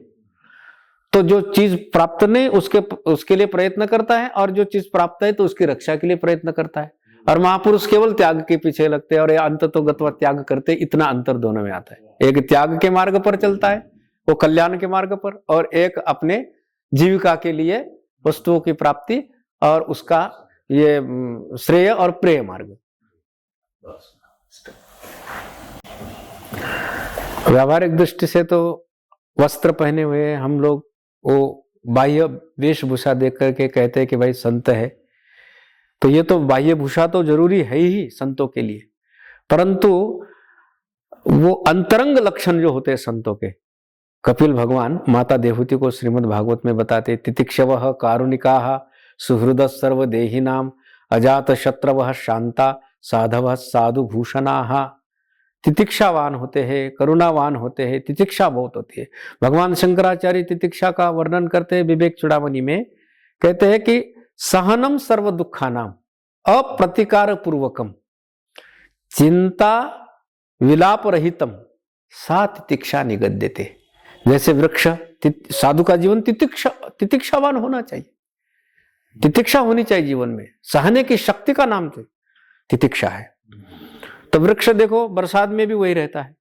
तो जो चीज प्राप्त नहीं उसके लिए प्रयत्न करता है, और जो चीज प्राप्त है तो उसकी रक्षा के लिए प्रयत्न करता है। और महापुरुष केवल त्याग के पीछे लगते हैं और अंत तो गत्वा त्याग करते, इतना अंतर दोनों में आता है। एक त्याग के मार्ग पर चलता है वो कल्याण के मार्ग पर, और एक अपने जीविका के लिए वस्तुओं की प्राप्ति और उसका ये श्रेय और प्रेय मार्ग। व्यावहारिक दृष्टि से तो वस्त्र पहने हुए हम लोग वो बाह्य वेशभूषा देख करके कहते हैं कि भाई संत है, तो ये तो बाह्य भूषा तो जरूरी है ही संतों के लिए, परंतु वो अंतरंग लक्षण जो होते हैं संतों के, कपिल भगवान माता देवहूति को श्रीमद् भागवत में बताते, तितिक्षवः कारुणिकाः सुहृदः सर्वदेहिनां अजात शत्रवः शांता साधवः साधु भूषणाः। तितिक्षावान होते हैं, करुणावान होते हैं, तितिक्षा बहुत होती है। भगवान शंकराचार्य तितिक्षा का वर्णन करते हैं विवेक चूड़ामणि में, कहते हैं कि सहनम सर्व दुखानाम अप्रतिकार पूर्वकम चिंता विलाप रहितम सा तितिक्षा निगद्यते। जैसे वृक्ष, साधु का जीवन तितिक्षावान होना चाहिए, तितिक्षा होनी चाहिए जीवन में, सहने की शक्ति का नाम तो तितिक्षा है। तो वृक्ष देखो बरसात में भी वही रहता है,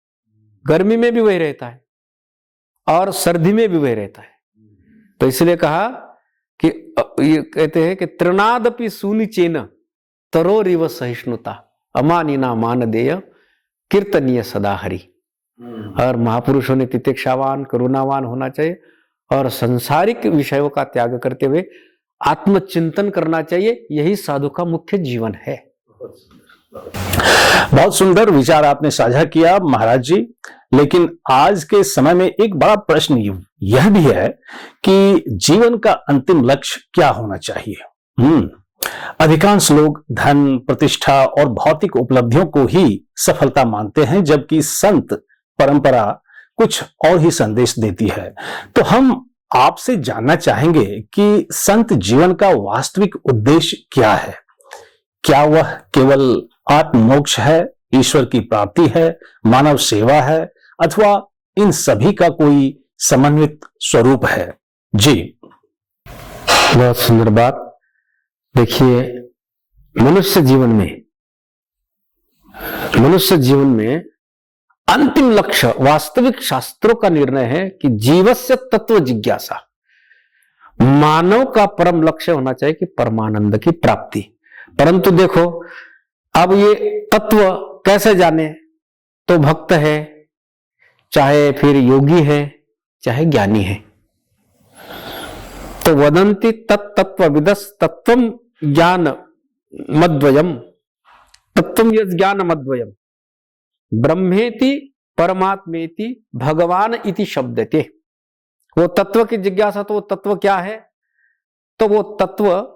गर्मी में भी वही रहता है, और सर्दी में भी वही रहता है। तो इसलिए कहा कि ये कहते हैं कि तृणादपि सुनिचेन तरोरिव सहिष्णुता अमानिना मानदेय कीर्तनीय सदा हरि। और महापुरुषों ने तितिक्षावान करुणावान होना चाहिए और संसारिक विषयों का त्याग करते हुए आत्मचिंतन करना चाहिए। यही साधु का मुख्य जीवन है। बहुत सुंदर विचार आपने साझा किया महाराज जी। लेकिन आज के समय में एक बड़ा प्रश्न यह भी है कि जीवन का अंतिम लक्ष्य क्या होना चाहिए। अधिकांश लोग धन, प्रतिष्ठा और भौतिक उपलब्धियों को ही सफलता मानते हैं, जबकि संत परंपरा कुछ और ही संदेश देती है। तो हम आपसे जानना चाहेंगे कि संत जीवन का वास्तविक उद्देश्य क्या है? क्या वह केवल आत्ममोक्ष है, ईश्वर की प्राप्ति है, मानव सेवा है, अथवा इन सभी का कोई समन्वित स्वरूप है? जी, बहुत सुंदर बात। देखिए, मनुष्य जीवन में अंतिम लक्ष्य वास्तविक शास्त्रों का निर्णय है कि जीवस्य तत्व जिज्ञासा। मानव का परम लक्ष्य होना चाहिए कि परमानंद की प्राप्ति। परंतु देखो, अब ये तत्व कैसे जाने? तो भक्त है, चाहे फिर योगी है, चाहे ज्ञानी है। तो वदंती तत्तत्व विदस तत्वम ज्ञान मद्वयम, तत्वम यद ज्ञान मद्वयम, ब्रह्मेति परमात्मेति भगवान इति शब्दते। वो तत्व की जिज्ञासा, तो वो तत्व क्या है? तो वो तत्व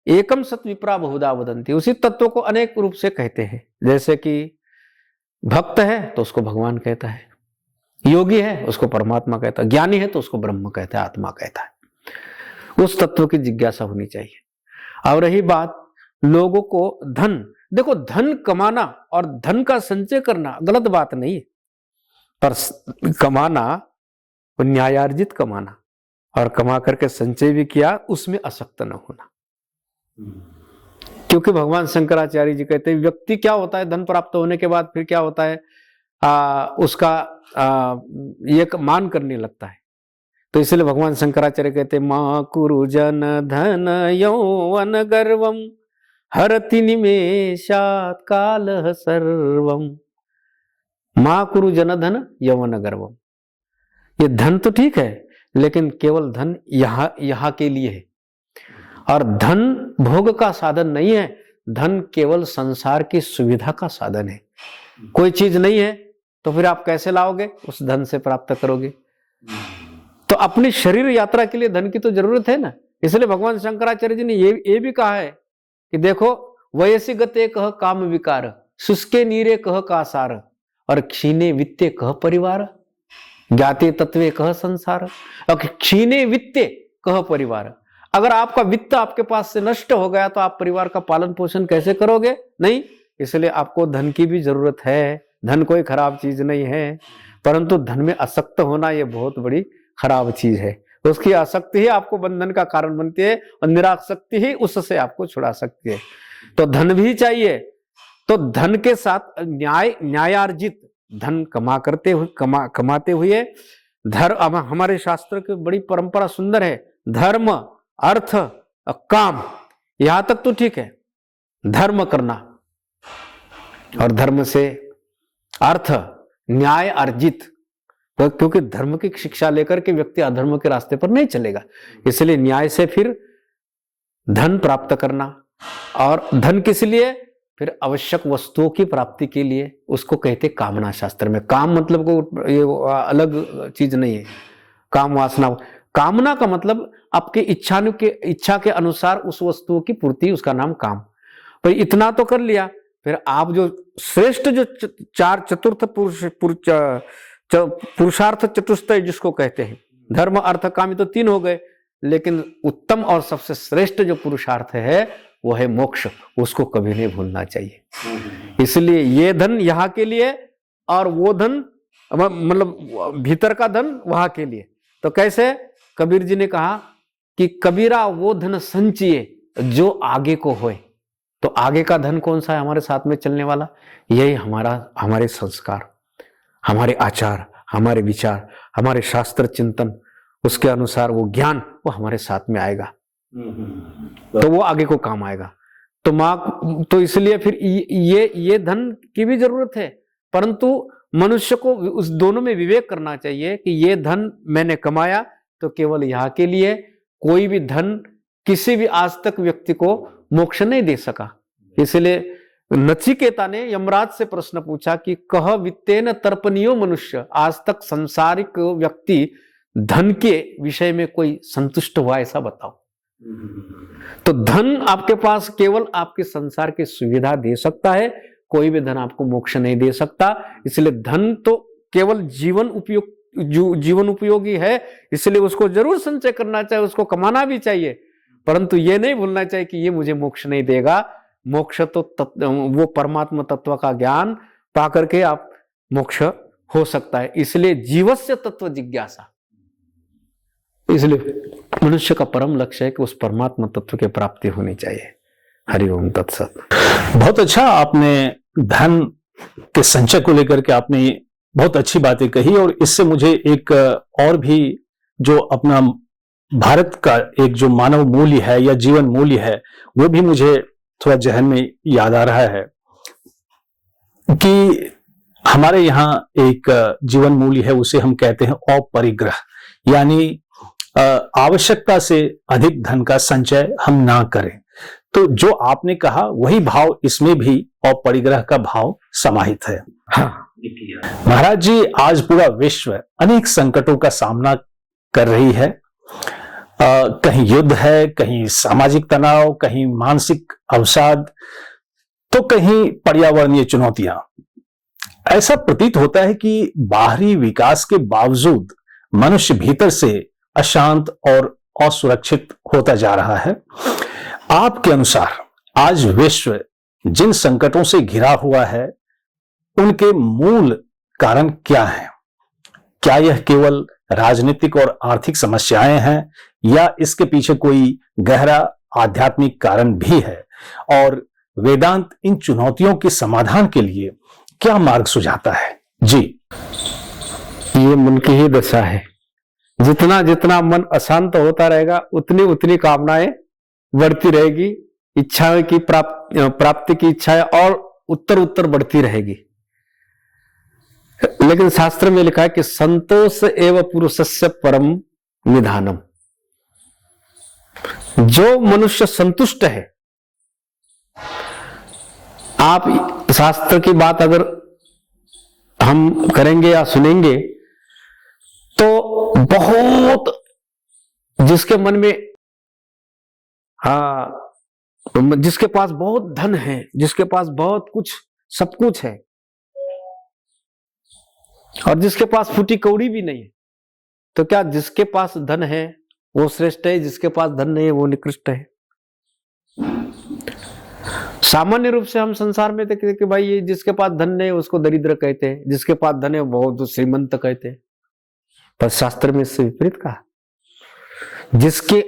एकम सत विप्रा बहुधा वदंती, उसी तत्व को अनेक रूप से कहते हैं। जैसे कि भक्त है तो उसको भगवान कहता है, योगी है उसको परमात्मा कहता है, ज्ञानी है तो उसको ब्रह्म कहता है, आत्मा कहता है। उस तत्व की जिज्ञासा होनी चाहिए। और रही बात लोगों को धन, देखो धन कमाना और धन का संचय करना गलत बात नहीं है, पर कमाना न्यायार्जित कमाना और कमा करके संचय भी किया, उसमें आसक्त न होना। क्योंकि भगवान शंकराचार्य जी कहते हैं व्यक्ति क्या होता है, धन प्राप्त होने के बाद फिर क्या होता है, उसका ये मान करने लगता है। तो इसलिए भगवान शंकराचार्य कहते हैं मां कुरु जन धन यौवन गर्वम हरति निमेषात् कालः सर्वम। मां कुरु जन धन यौवन गर्वम, ये धन तो ठीक है, लेकिन केवल धन यहां के लिए है। और धन भोग का साधन नहीं है, धन केवल संसार की सुविधा का साधन है। कोई चीज नहीं है तो फिर आप कैसे लाओगे, उस धन से प्राप्त करोगे। तो अपनी शरीर यात्रा के लिए धन की तो जरूरत है ना। इसलिए भगवान शंकराचार्य जी ने ये भी कहा है कि देखो, वयसी गते कह काम विकार, शुष्के नीरे कह कासार, और क्षीणे वित्ते कह परिवार, ज्ञाते तत्वे कह संसार। और क्षीणे वित्ते कह परिवार, अगर आपका वित्त आपके पास से नष्ट हो गया तो आप परिवार का पालन पोषण कैसे करोगे? नहीं। इसलिए आपको धन की भी जरूरत है। धन कोई खराब चीज नहीं है, परंतु धन में आसक्त होना यह बहुत बड़ी खराब चीज है। उसकी आसक्ति ही आपको बंधन का कारण बनती है और निरासक्ति ही उससे आपको छुड़ा सकती है। तो धन भी चाहिए। तो धन के साथ न्यायार्जित धन कमाते हुए धर्म, हमारे शास्त्र की बड़ी परंपरा सुंदर है। धर्म, अर्थ, काम, यहां तक तो ठीक है, धर्म करना, और धर्म से अर्थ न्याय अर्जित, क्योंकि धर्म की शिक्षा लेकर के व्यक्ति अधर्म के रास्ते पर नहीं चलेगा। इसलिए न्याय से फिर धन प्राप्त करना, और धन किस लिए? फिर आवश्यक वस्तुओं की प्राप्ति के लिए, उसको कहते कामना शास्त्र में। काम मतलब को ये अलग चीज नहीं है। काम वासना, कामना का मतलब आपके इच्छा के अनुसार उस वस्तुओं की पूर्ति, उसका नाम काम। पर इतना तो कर लिया, फिर आप जो श्रेष्ठ जो चतुर्थ पुरुषार्थ चतुष्टय जिसको कहते हैं, धर्म अर्थ काम, तो 3 हो गए, लेकिन उत्तम और सबसे श्रेष्ठ जो पुरुषार्थ है वो है मोक्ष। उसको कभी नहीं भूलना चाहिए। इसलिए ये धन यहाँ के लिए, और वो धन मतलब भीतर का धन वहां के लिए। तो कैसे? कबीर जी ने कहा कि कबीरा वो धन संचिए जो आगे को होए। तो आगे का धन कौन सा है हमारे साथ में चलने वाला? यही हमारे संस्कार, हमारे आचार, हमारे विचार, हमारे शास्त्र चिंतन, उसके अनुसार वो ज्ञान वो हमारे साथ में आएगा, तो वो आगे को काम आएगा। तो इसलिए फिर ये धन की भी जरूरत है, परंतु मनुष्य को उस दोनों में विवेक करना चाहिए कि ये धन मैंने कमाया तो केवल यहाँ के लिए। कोई भी धन किसी भी आज तक व्यक्ति को मोक्ष नहीं दे सका। इसलिए नचिकेता ने यमराज से प्रश्न पूछा कि कह वित्तेन तर्पणीयो मनुष्य, आज तक संसारिक व्यक्ति धन के विषय में कोई संतुष्ट हुआ ऐसा बताओ। तो धन आपके पास केवल आपके संसार की सुविधा दे सकता है, कोई भी धन आपको मोक्ष नहीं दे सकता। इसलिए धन तो केवल जीवन उपयोगी है, इसलिए उसको जरूर संचय करना चाहिए, उसको कमाना भी चाहिए, परंतु ये नहीं भूलना चाहिए कि ये मुझे मोक्ष नहीं देगा। मोक्ष तो वो परमात्मा तत्व का ज्ञान पा करके आप मोक्ष हो सकता है। इसलिए जीवस्य तत्व जिज्ञासा, इसलिए मनुष्य का परम लक्ष्य है कि उस परमात्मा तत्व की प्राप्ति होनी चाहिए। हरिओम तत्सत। बहुत अच्छा, आपने धन के संचय को लेकर के आपने बहुत अच्छी बातें कही, और इससे मुझे एक और भी जो अपना भारत का एक जो मानव मूल्य है या जीवन मूल्य है वो भी मुझे थोड़ा जहन में याद आ रहा है कि हमारे यहाँ एक जीवन मूल्य है, उसे हम कहते हैं अपरिग्रह, यानी आवश्यकता से अधिक धन का संचय हम ना करें। तो जो आपने कहा वही भाव इसमें भी अपरिग्रह का भाव समाहित है। हाँ। महाराज जी, आज पूरा विश्व अनेक संकटों का सामना कर रही है। कहीं युद्ध है, कहीं सामाजिक तनाव, कहीं मानसिक अवसाद, तो कहीं पर्यावरणीय चुनौतियां। ऐसा प्रतीत होता है कि बाहरी विकास के बावजूद मनुष्य भीतर से अशांत और असुरक्षित होता जा रहा है। आपके अनुसार आज विश्व जिन संकटों से घिरा हुआ है उनके मूल कारण क्या हैं? क्या यह केवल राजनीतिक और आर्थिक समस्याएं हैं या इसके पीछे कोई गहरा आध्यात्मिक कारण भी है? और वेदांत इन चुनौतियों के समाधान के लिए क्या मार्ग सुझाता है? जी, ये मन की ही दशा है। जितना जितना मन अशांत होता रहेगा उतनी उतनी कामनाएं बढ़ती रहेगी, इच्छाएं की प्राप्ति की इच्छाएं और उत्तर उत्तर बढ़ती रहेगी। लेकिन शास्त्र में लिखा है कि संतोष एवं पुरुषस्य परम निधानम। जो मनुष्य संतुष्ट है, आप शास्त्र की बात अगर हम करेंगे या सुनेंगे तो बहुत, जिसके मन में जिसके पास बहुत धन है, जिसके पास बहुत कुछ सब कुछ है और जिसके पास फूटी कौड़ी भी नहीं है, तो क्या जिसके पास धन है वो श्रेष्ठ है, जिसके पास धन नहीं है वो निकृष्ट है? सामान्य रूप से हम संसार में देखते कि भाई ये जिसके पास धन नहीं है उसको दरिद्र कहते हैं, जिसके पास धन है वो बहुत श्रीमंत कहते हैं। पर शास्त्र में इससे विपरीत कहा, जिसके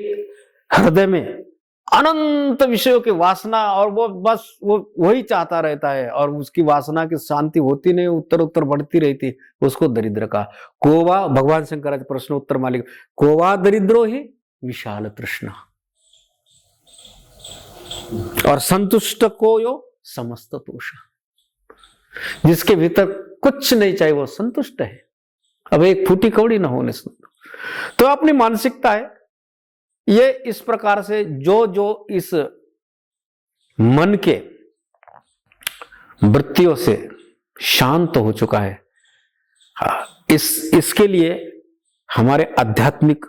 हृदय में अनंत विषयों की वासना और वो बस वो वही चाहता रहता है और उसकी वासना की शांति होती नहीं, उत्तर उत्तर बढ़ती रहती, उसको दरिद्र का। कोवा, भगवान शंकराचार्य प्रश्न उत्तर मालिक, कोवा दरिद्रो ही विशाल तृष्णा, और संतुष्ट को यो समस्त तोष। जिसके भीतर कुछ नहीं चाहिए वो संतुष्ट है, अब एक फूटी कौड़ी ना होने से। तो अपनी मानसिकता है ये इस प्रकार से जो इस मन के वृत्तियों से शांत हो चुका है, इसके लिए हमारे आध्यात्मिक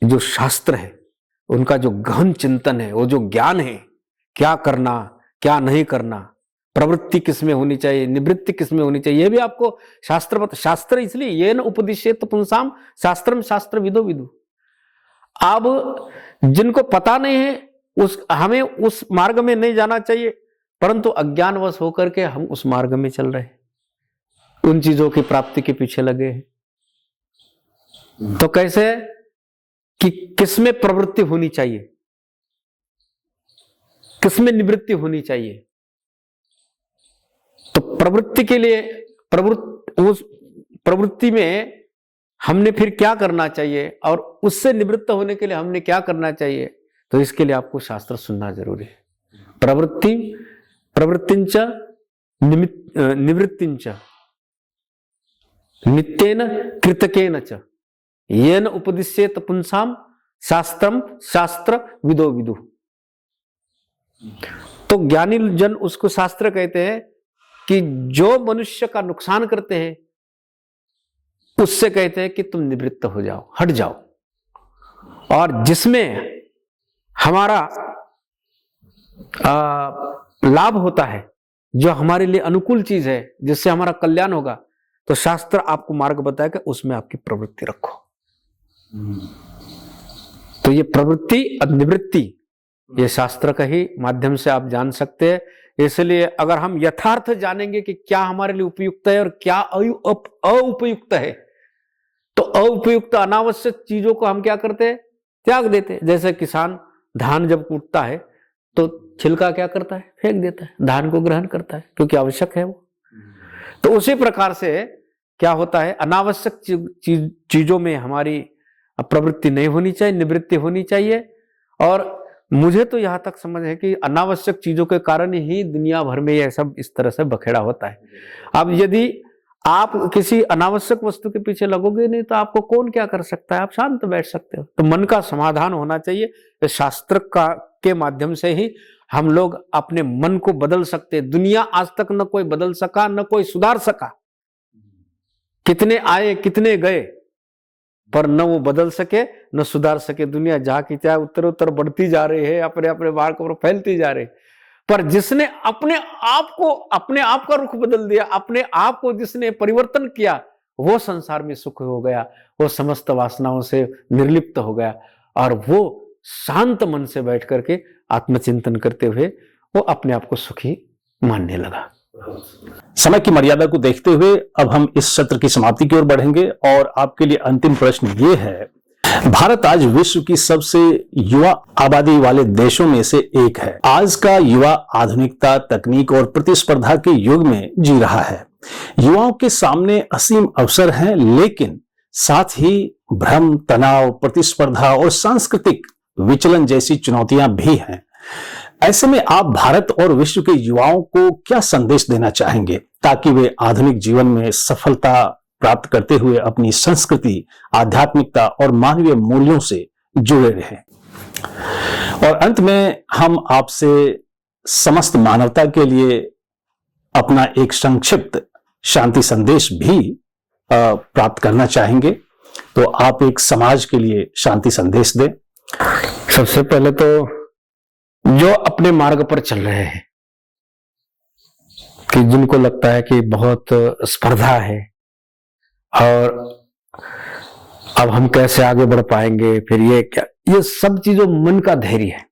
जो शास्त्र है उनका जो गहन चिंतन है, वो जो ज्ञान है, क्या करना क्या नहीं करना, प्रवृत्ति किसमें होनी चाहिए, निवृत्ति किसमें होनी चाहिए, ये भी आपको शास्त्र इसलिए ये न उपदिश्येत पुंसाम शास्त्रम शास्त्र विदो विदु। अब जिनको पता नहीं है हमें उस मार्ग में नहीं जाना चाहिए, परंतु अज्ञानवश होकर के हम उस मार्ग में चल रहे हैं, उन चीजों की प्राप्ति के पीछे लगे हैं। तो कैसे कि किसमें प्रवृत्ति होनी चाहिए, किसमें निवृत्ति होनी चाहिए? तो प्रवृत्ति के लिए उस प्रवृत्ति में हमने फिर क्या करना चाहिए और उससे निवृत्त होने के लिए हमने क्या करना चाहिए? तो इसके लिए आपको शास्त्र सुनना जरूरी है। प्रवृत्तिंच निवृत्तिंच नित्येन कृतकेन च येन उपदिश्येत पुंसाम शास्त्रम शास्त्र विदो विदु। तो तो ज्ञानी जन उसको शास्त्र कहते हैं कि जो मनुष्य का नुकसान करते हैं उससे कहते हैं कि तुम निवृत्त हो जाओ, हट जाओ, और जिसमें हमारा लाभ होता है, जो हमारे लिए अनुकूल चीज है, जिससे हमारा कल्याण होगा, तो शास्त्र आपको मार्ग बताएगा, उसमें आपकी प्रवृत्ति रखो। तो ये प्रवृत्ति और निवृत्ति ये शास्त्र का ही माध्यम से आप जान सकते हैं। इसलिए अगर हम यथार्थ जानेंगे कि क्या हमारे लिए उपयुक्त है और क्या अउपयुक्त है, तो अउपयुक्त अनावश्यक चीजों को हम क्या करते हैं, त्याग देते हैं। जैसे किसान धान जब कूटता है तो छिलका क्या करता है, फेंक देता है, धान को ग्रहण करता है क्योंकि आवश्यक है वो। तो उसी प्रकार से क्या होता है, अनावश्यक चीजों में हमारी प्रवृत्ति नहीं होनी चाहिए, निवृत्ति होनी चाहिए। और मुझे तो यहां तक समझ है कि अनावश्यक चीजों के कारण ही दुनिया भर में यह सब इस तरह से बखेड़ा होता है। अब यदि आप किसी अनावश्यक वस्तु के पीछे लगोगे नहीं तो आपको कौन क्या कर सकता है, आप शांत बैठ सकते हो। तो मन का समाधान होना चाहिए। शास्त्र का के माध्यम से ही हम लोग अपने मन को बदल सकते हैं। दुनिया आज तक न कोई बदल सका, न कोई सुधार सका। कितने आए कितने गए, पर न वो बदल सके न सुधार सके। दुनिया जहां की चाहे उत्तरोत्तर बढ़ती जा रही है, अपने अपने मार्ग पर फैलती जा रही। पर जिसने अपने आप का रुख बदल दिया, अपने आप को जिसने परिवर्तन किया, वो संसार में सुख हो गया, वो समस्त वासनाओं से निर्लिप्त हो गया, और वो शांत मन से बैठ करके आत्मचिंतन करते हुए वो अपने आप को सुखी मानने लगा। समय की मर्यादा को देखते हुए अब हम इस सत्र की समाप्ति की ओर बढ़ेंगे और आपके लिए अंतिम प्रश्न ये है, भारत आज विश्व की सबसे युवा आबादी वाले देशों में से एक है। आज का युवा आधुनिकता, तकनीक और प्रतिस्पर्धा के युग में जी रहा है। युवाओं के सामने असीम अवसर हैं, लेकिन साथ ही भ्रम, तनाव, प्रतिस्पर्धा और सांस्कृतिक विचलन जैसी चुनौतियां भी हैं। ऐसे में आप भारत और विश्व के युवाओं को क्या संदेश देना चाहेंगे ताकि वे आधुनिक जीवन में सफलता प्राप्त करते हुए अपनी संस्कृति, आध्यात्मिकता और मानवीय मूल्यों से जुड़े रहें? और अंत में हम आपसे समस्त मानवता के लिए अपना एक संक्षिप्त शांति संदेश भी प्राप्त करना चाहेंगे। तो आप एक समाज के लिए शांति संदेश दें। सबसे पहले तो जो अपने मार्ग पर चल रहे हैं, कि जिनको लगता है कि बहुत स्पर्धा है और अब हम कैसे आगे बढ़ पाएंगे, फिर ये क्या, ये सब चीजों मन का धैर्य है।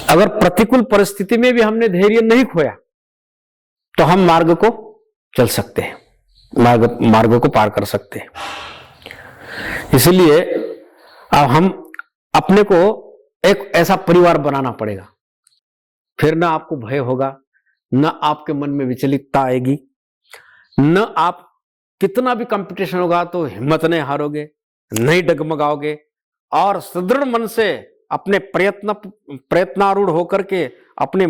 अगर प्रतिकूल परिस्थिति में भी हमने धैर्य नहीं खोया तो हम मार्ग को चल सकते हैं, मार्ग को पार कर सकते हैं। इसलिए अब हम अपने को एक ऐसा परिवार बनाना पड़ेगा, फिर ना आपको भय होगा, न आपके मन में विचलितता आएगी, न आप कितना भी कंपटीशन होगा तो हिम्मत नहीं हारोगे, नहीं डगमगाओगे, और सुदृढ़ मन से अपने प्रयत्नारूढ़ होकर के अपने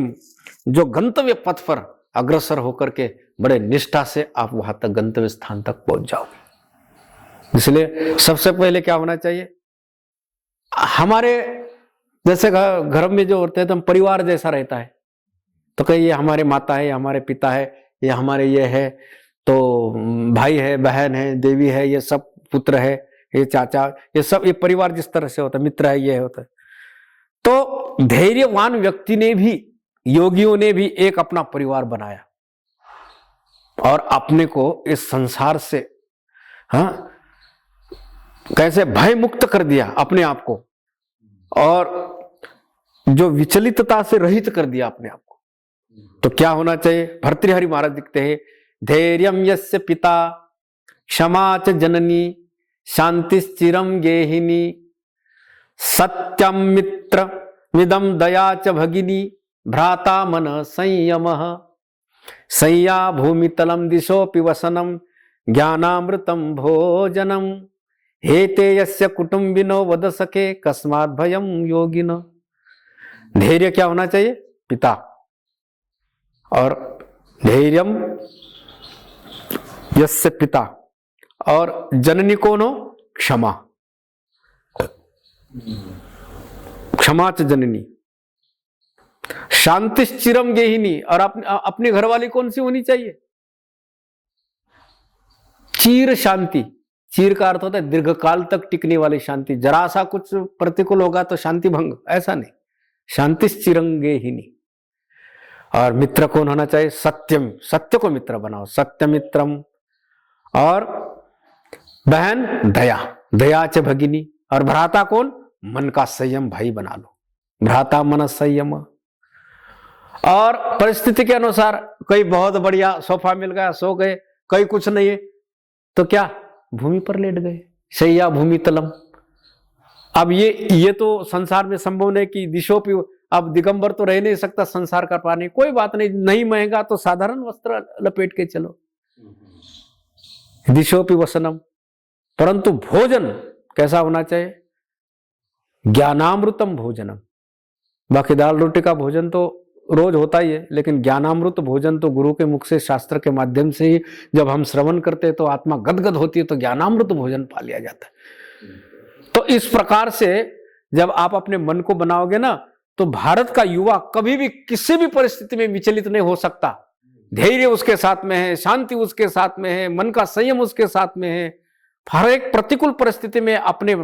जो गंतव्य पथ पर अग्रसर होकर के बड़े निष्ठा से आप वहां तक गंतव्य स्थान तक पहुंच जाओगे। इसलिए सबसे पहले क्या होना चाहिए, हमारे जैसे घर में जो होते हैं तो हम परिवार जैसा रहता है, तो कहीं ये हमारे माता है, ये हमारे पिता है, ये हमारे ये है, तो भाई है, बहन है, देवी है, ये सब पुत्र है, ये चाचा, ये सब, ये परिवार जिस तरह से होता है, मित्र है, ये होता है। तो धैर्यवान व्यक्ति ने भी, योगियों ने भी एक अपना परिवार बनाया और अपने को इस संसार से कैसे भय मुक्त कर दिया अपने आप को, और जो विचलितता से रहित कर दिया अपने आप को। तो क्या होना चाहिए, भर्तृहरि महाराज लिखते हैं, धैर्यम यस्य पिता क्षमा च जननी शांतिश्चिरम गेहिनी सत्यम मित्र मिदम दया च भगिनी भ्राता मन संयमः संया भूमितलम दिशोऽपि वसनम ज्ञानामृतम भोजनम हेते यस्य कुटुंबिनो वद सके कस्मात् भयम योगिनो। धैर्य क्या होना चाहिए, पिता, और धैर्यम यस्य पिता, और जननी कौन हो, क्षमा क्षमा च जननी, शांतिश्चिरम गेहिनी। और अपनी घरवाली कौन सी होनी चाहिए? चीर शांति। चीर का अर्थ होता है दीर्घकाल तक टिकने वाली शांति। जरा सा कुछ प्रतिकूल होगा तो शांति भंग, ऐसा नहीं, शांतिश्चिरम गेहिनी। और मित्र कौन होना चाहिए? सत्यम, सत्य को मित्र बनाओ, सत्यमित्रम। और बहन दया, दया च भगिनी। और भ्राता कौन? मन का संयम भाई बना लो, भ्राता मन संयम। और परिस्थिति के अनुसार कोई बहुत बढ़िया सोफा मिल गया, सो गए, कोई कुछ नहीं है तो क्या, भूमि पर लेट गए, शैया भूमि तलम। अब ये तो संसार में संभव नहीं कि दिशोपि, अब दिगंबर तो रह नहीं सकता संसार का पानी, कोई बात नहीं, नहीं महंगा तो साधारण वस्त्र लपेट के चलो, दिशोपि वसनम। परंतु भोजन कैसा होना चाहिए? ज्ञानामृतम भोजनम। बाकी दाल रोटी का भोजन तो रोज होता ही है, लेकिन ज्ञानामृत भोजन तो गुरु के मुख से, शास्त्र के माध्यम से ही जब हम श्रवण करते हैं तो आत्मा गदगद होती है, तो ज्ञानामृत भोजन पा लिया जाता है। तो इस प्रकार से जब आप अपने मन को बनाओगे ना, तो भारत का युवा कभी भी किसी भी परिस्थिति में विचलित नहीं हो सकता। धैर्य उसके साथ में है, शांति उसके साथ में है, मन का संयम उसके साथ में है। हर एक प्रतिकूल परिस्थिति में अपने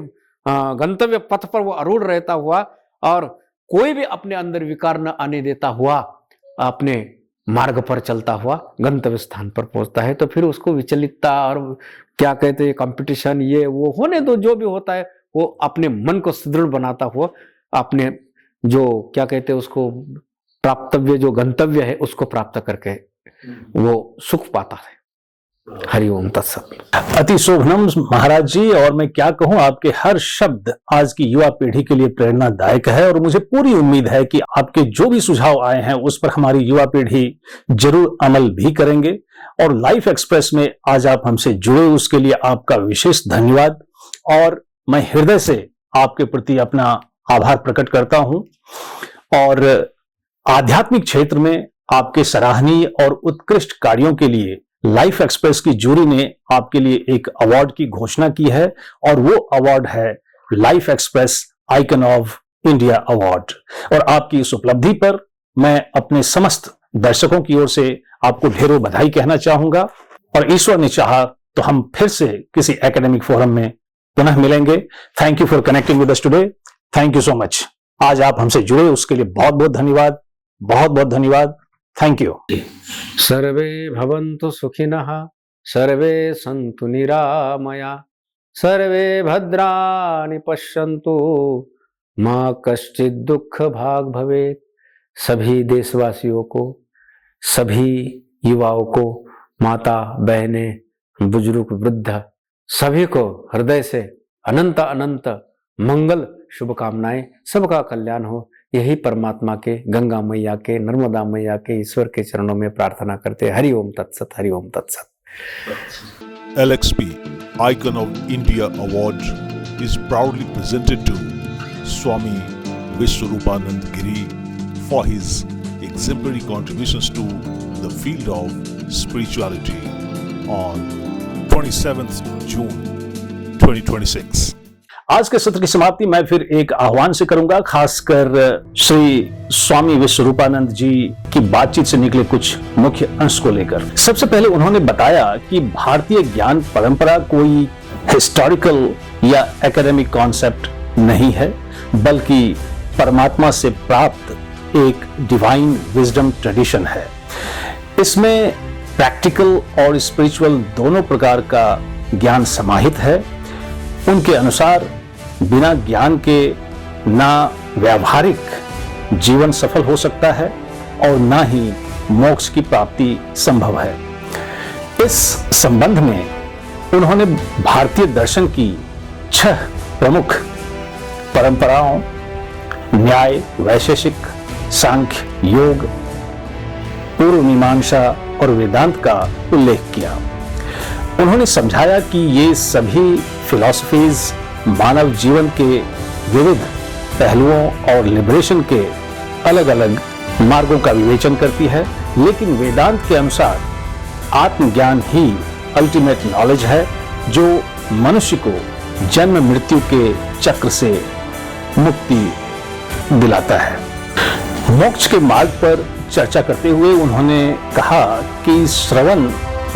गंतव्य पथ पर वो अरूढ़ रहता हुआ, और कोई भी अपने अंदर विकार न आने देता हुआ अपने मार्ग पर चलता हुआ गंतव्य स्थान पर पहुंचता है। तो फिर उसको विचलितता और क्या कहते हैं कंपटीशन, ये वो होने दो, जो भी होता है वो अपने मन को सुदृढ़ बनाता हुआ अपने जो क्या कहते हैं उसको प्राप्तव्य, जो गंतव्य है उसको प्राप्त करके वो सुख पाता है। हरिओम तत्सत। अति शोभनम महाराज जी, और मैं क्या कहूं, आपके हर शब्द आज की युवा पीढ़ी के लिए प्रेरणादायक है, और मुझे पूरी उम्मीद है कि आपके जो भी सुझाव आए हैं उस पर हमारी युवा पीढ़ी जरूर अमल भी करेंगे। और लाइफ एक्सप्रेस में आज आप हमसे जुड़े, उसके लिए आपका विशेष धन्यवाद, और मैं हृदय से आपके प्रति अपना आभार प्रकट करता हूं। और आध्यात्मिक क्षेत्र में आपके सराहनीय और उत्कृष्ट कार्यों के लिए लाइफ एक्सप्रेस की जूरी ने आपके लिए एक अवार्ड की घोषणा की है, और वो अवार्ड है life express icon of India award. और आपकी इस उपलब्धि पर मैं अपने समस्त दर्शकों की ओर से आपको ढेरों बधाई कहना चाहूंगा, और ईश्वर ने चाहा तो हम फिर से किसी एकेडमिक फोरम में पुनः मिलेंगे। Thank you for connecting with us today. Thank you so much. आज आप हमसे जुड़े उसके लिए बहुत बहुत धन्यवाद, बहुत बहुत धन्यवाद। Thank you. सर्वे भवन्तु सुखिनः, सर्वे सन्तु निरामया, सर्वे भद्राणि पश्यन्तु, मां कश्चित् दुःख भाग भवेत्। सभी देशवासियों को, सभी युवाओं को, माता बहनें, बुजुर्ग वृद्ध, सभी को हृदय से अनंत अनंत मंगल शुभकामनाएं, सबका कल्याण हो, यही परमात्मा के, गंगा मैया के, नर्मदा मैया के, ईश्वर के चरणों में प्रार्थना करते। हरि ओम तत्सत, हरि ओम तत्सत। LXP Icon of India Award is proudly presented to Swami Vishwarupanand Giri for his exemplary contributions to the field of spirituality on 27th June 2026. आज के सत्र की समाप्ति मैं फिर एक आह्वान से करूंगा, खासकर श्री स्वामी विश्वरूपानंद जी की बातचीत से निकले कुछ मुख्य अंश को लेकर। सबसे पहले उन्होंने बताया कि भारतीय ज्ञान परंपरा कोई हिस्टोरिकल या एकेडमिक कॉन्सेप्ट नहीं है, बल्कि परमात्मा से प्राप्त एक डिवाइन विजडम ट्रेडिशन है। इसमें प्रैक्टिकल और स्पिरिचुअल दोनों प्रकार का ज्ञान समाहित है। उनके अनुसार बिना ज्ञान के ना व्यावहारिक जीवन सफल हो सकता है और ना ही मोक्ष की प्राप्ति संभव है। इस संबंध में उन्होंने भारतीय दर्शन की 6 प्रमुख परंपराओं, न्याय, वैशेषिक, सांख्य, योग, पूर्व मीमांसा और वेदांत का उल्लेख किया। उन्होंने समझाया कि ये सभी फिलॉसफीज मानव जीवन के विविध पहलुओं और लिबरेशन के अलग अलग मार्गों का विवेचन करती है, लेकिन वेदांत के अनुसार आत्मज्ञान ही अल्टीमेट नॉलेज है, जो मनुष्य को जन्म मृत्यु के चक्र से मुक्ति दिलाता है। मोक्ष के मार्ग पर चर्चा करते हुए उन्होंने कहा कि श्रवण,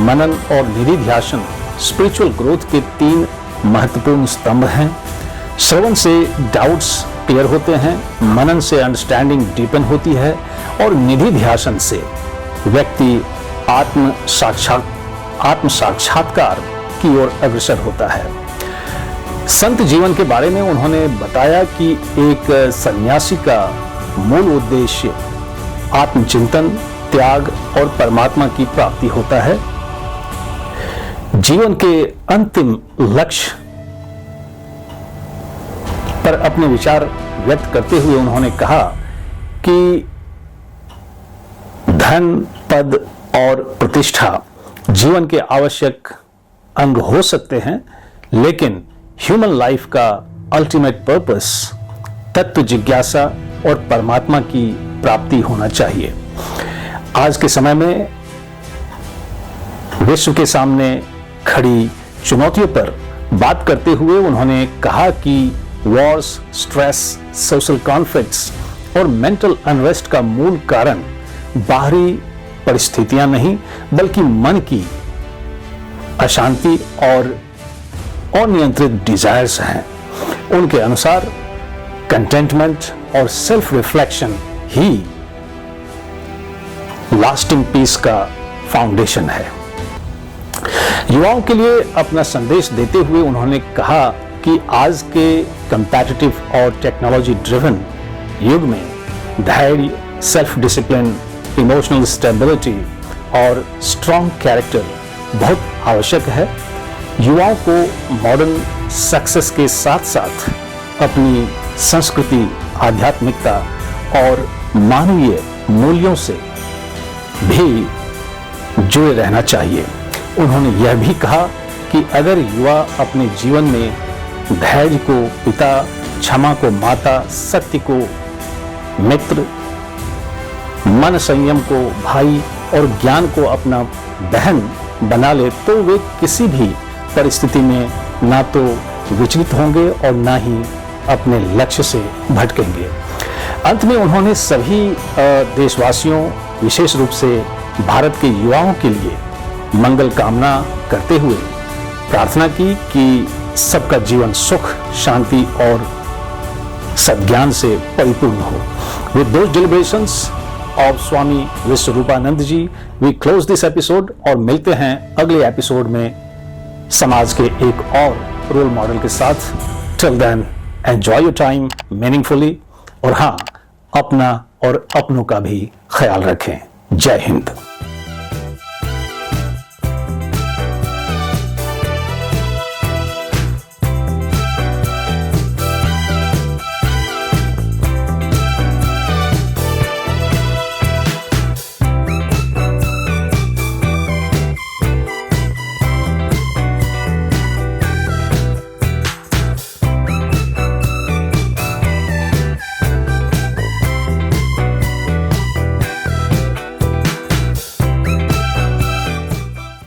मनन और निधिध्यासन स्पिरिचुअल ग्रोथ के 3 महत्वपूर्ण स्तंभ हैं। श्रवण से डाउट्स क्लियर होते हैं, मनन से अंडरस्टैंडिंग डीपन होती है और निधिध्यासन से व्यक्ति आत्म साक्षात्कार की ओर अग्रसर होता है। संत जीवन के बारे में उन्होंने बताया कि एक सन्यासी का मूल उद्देश्य आत्मचिंतन, त्याग और परमात्मा की प्राप्ति होता है। जीवन के अंतिम लक्ष्य पर अपने विचार व्यक्त करते हुए उन्होंने कहा कि धन, पद और प्रतिष्ठा जीवन के आवश्यक अंग हो सकते हैं, लेकिन ह्यूमन लाइफ का अल्टीमेट पर्पस तत्व जिज्ञासा और परमात्मा की प्राप्ति होना चाहिए। आज के समय में विश्व के सामने खड़ी चुनौतियों पर बात करते हुए उन्होंने कहा कि वॉर्स, स्ट्रेस, सोशल कॉन्फ्लिक्ट्स और मेंटल अनरेस्ट का मूल कारण बाहरी परिस्थितियां नहीं बल्कि मन की अशांति और अनियंत्रित डिजायर्स हैं। उनके अनुसार कंटेंटमेंट और सेल्फ रिफ्लेक्शन ही लास्टिंग पीस का फाउंडेशन है। युवाओं के लिए अपना संदेश देते हुए उन्होंने कहा कि आज के कंपैटिटिव और टेक्नोलॉजी ड्रिवन युग में धैर्य, सेल्फ डिसिप्लिन, इमोशनल स्टेबिलिटी और स्ट्रॉन्ग कैरेक्टर बहुत आवश्यक है। युवाओं को मॉडर्न सक्सेस के साथ साथ अपनी संस्कृति, आध्यात्मिकता और मानवीय मूल्यों से भी जुड़े रहना चाहिए। उन्होंने यह भी कहा कि अगर युवा अपने जीवन में धैर्य को पिता, क्षमा को माता, सत्य को मित्र, मन संयम को भाई और ज्ञान को अपना बहन बना ले तो वे किसी भी परिस्थिति में ना तो विचलित होंगे और ना ही अपने लक्ष्य से भटकेंगे। अंत में उन्होंने सभी देशवासियों, विशेष रूप से भारत के युवाओं के लिए मंगल कामना करते हुए प्रार्थना की कि सबका जीवन सुख, शांति और सद्ज्ञान से परिपूर्ण हो। With those deliberations of Swami Vishwarupananda ji, we close this episode और मिलते हैं अगले एपिसोड में समाज के एक और रोल मॉडल के साथ। Till then enjoy your time meaningfully और हाँ, अपना और अपनों का भी ख्याल रखें। जय हिंद।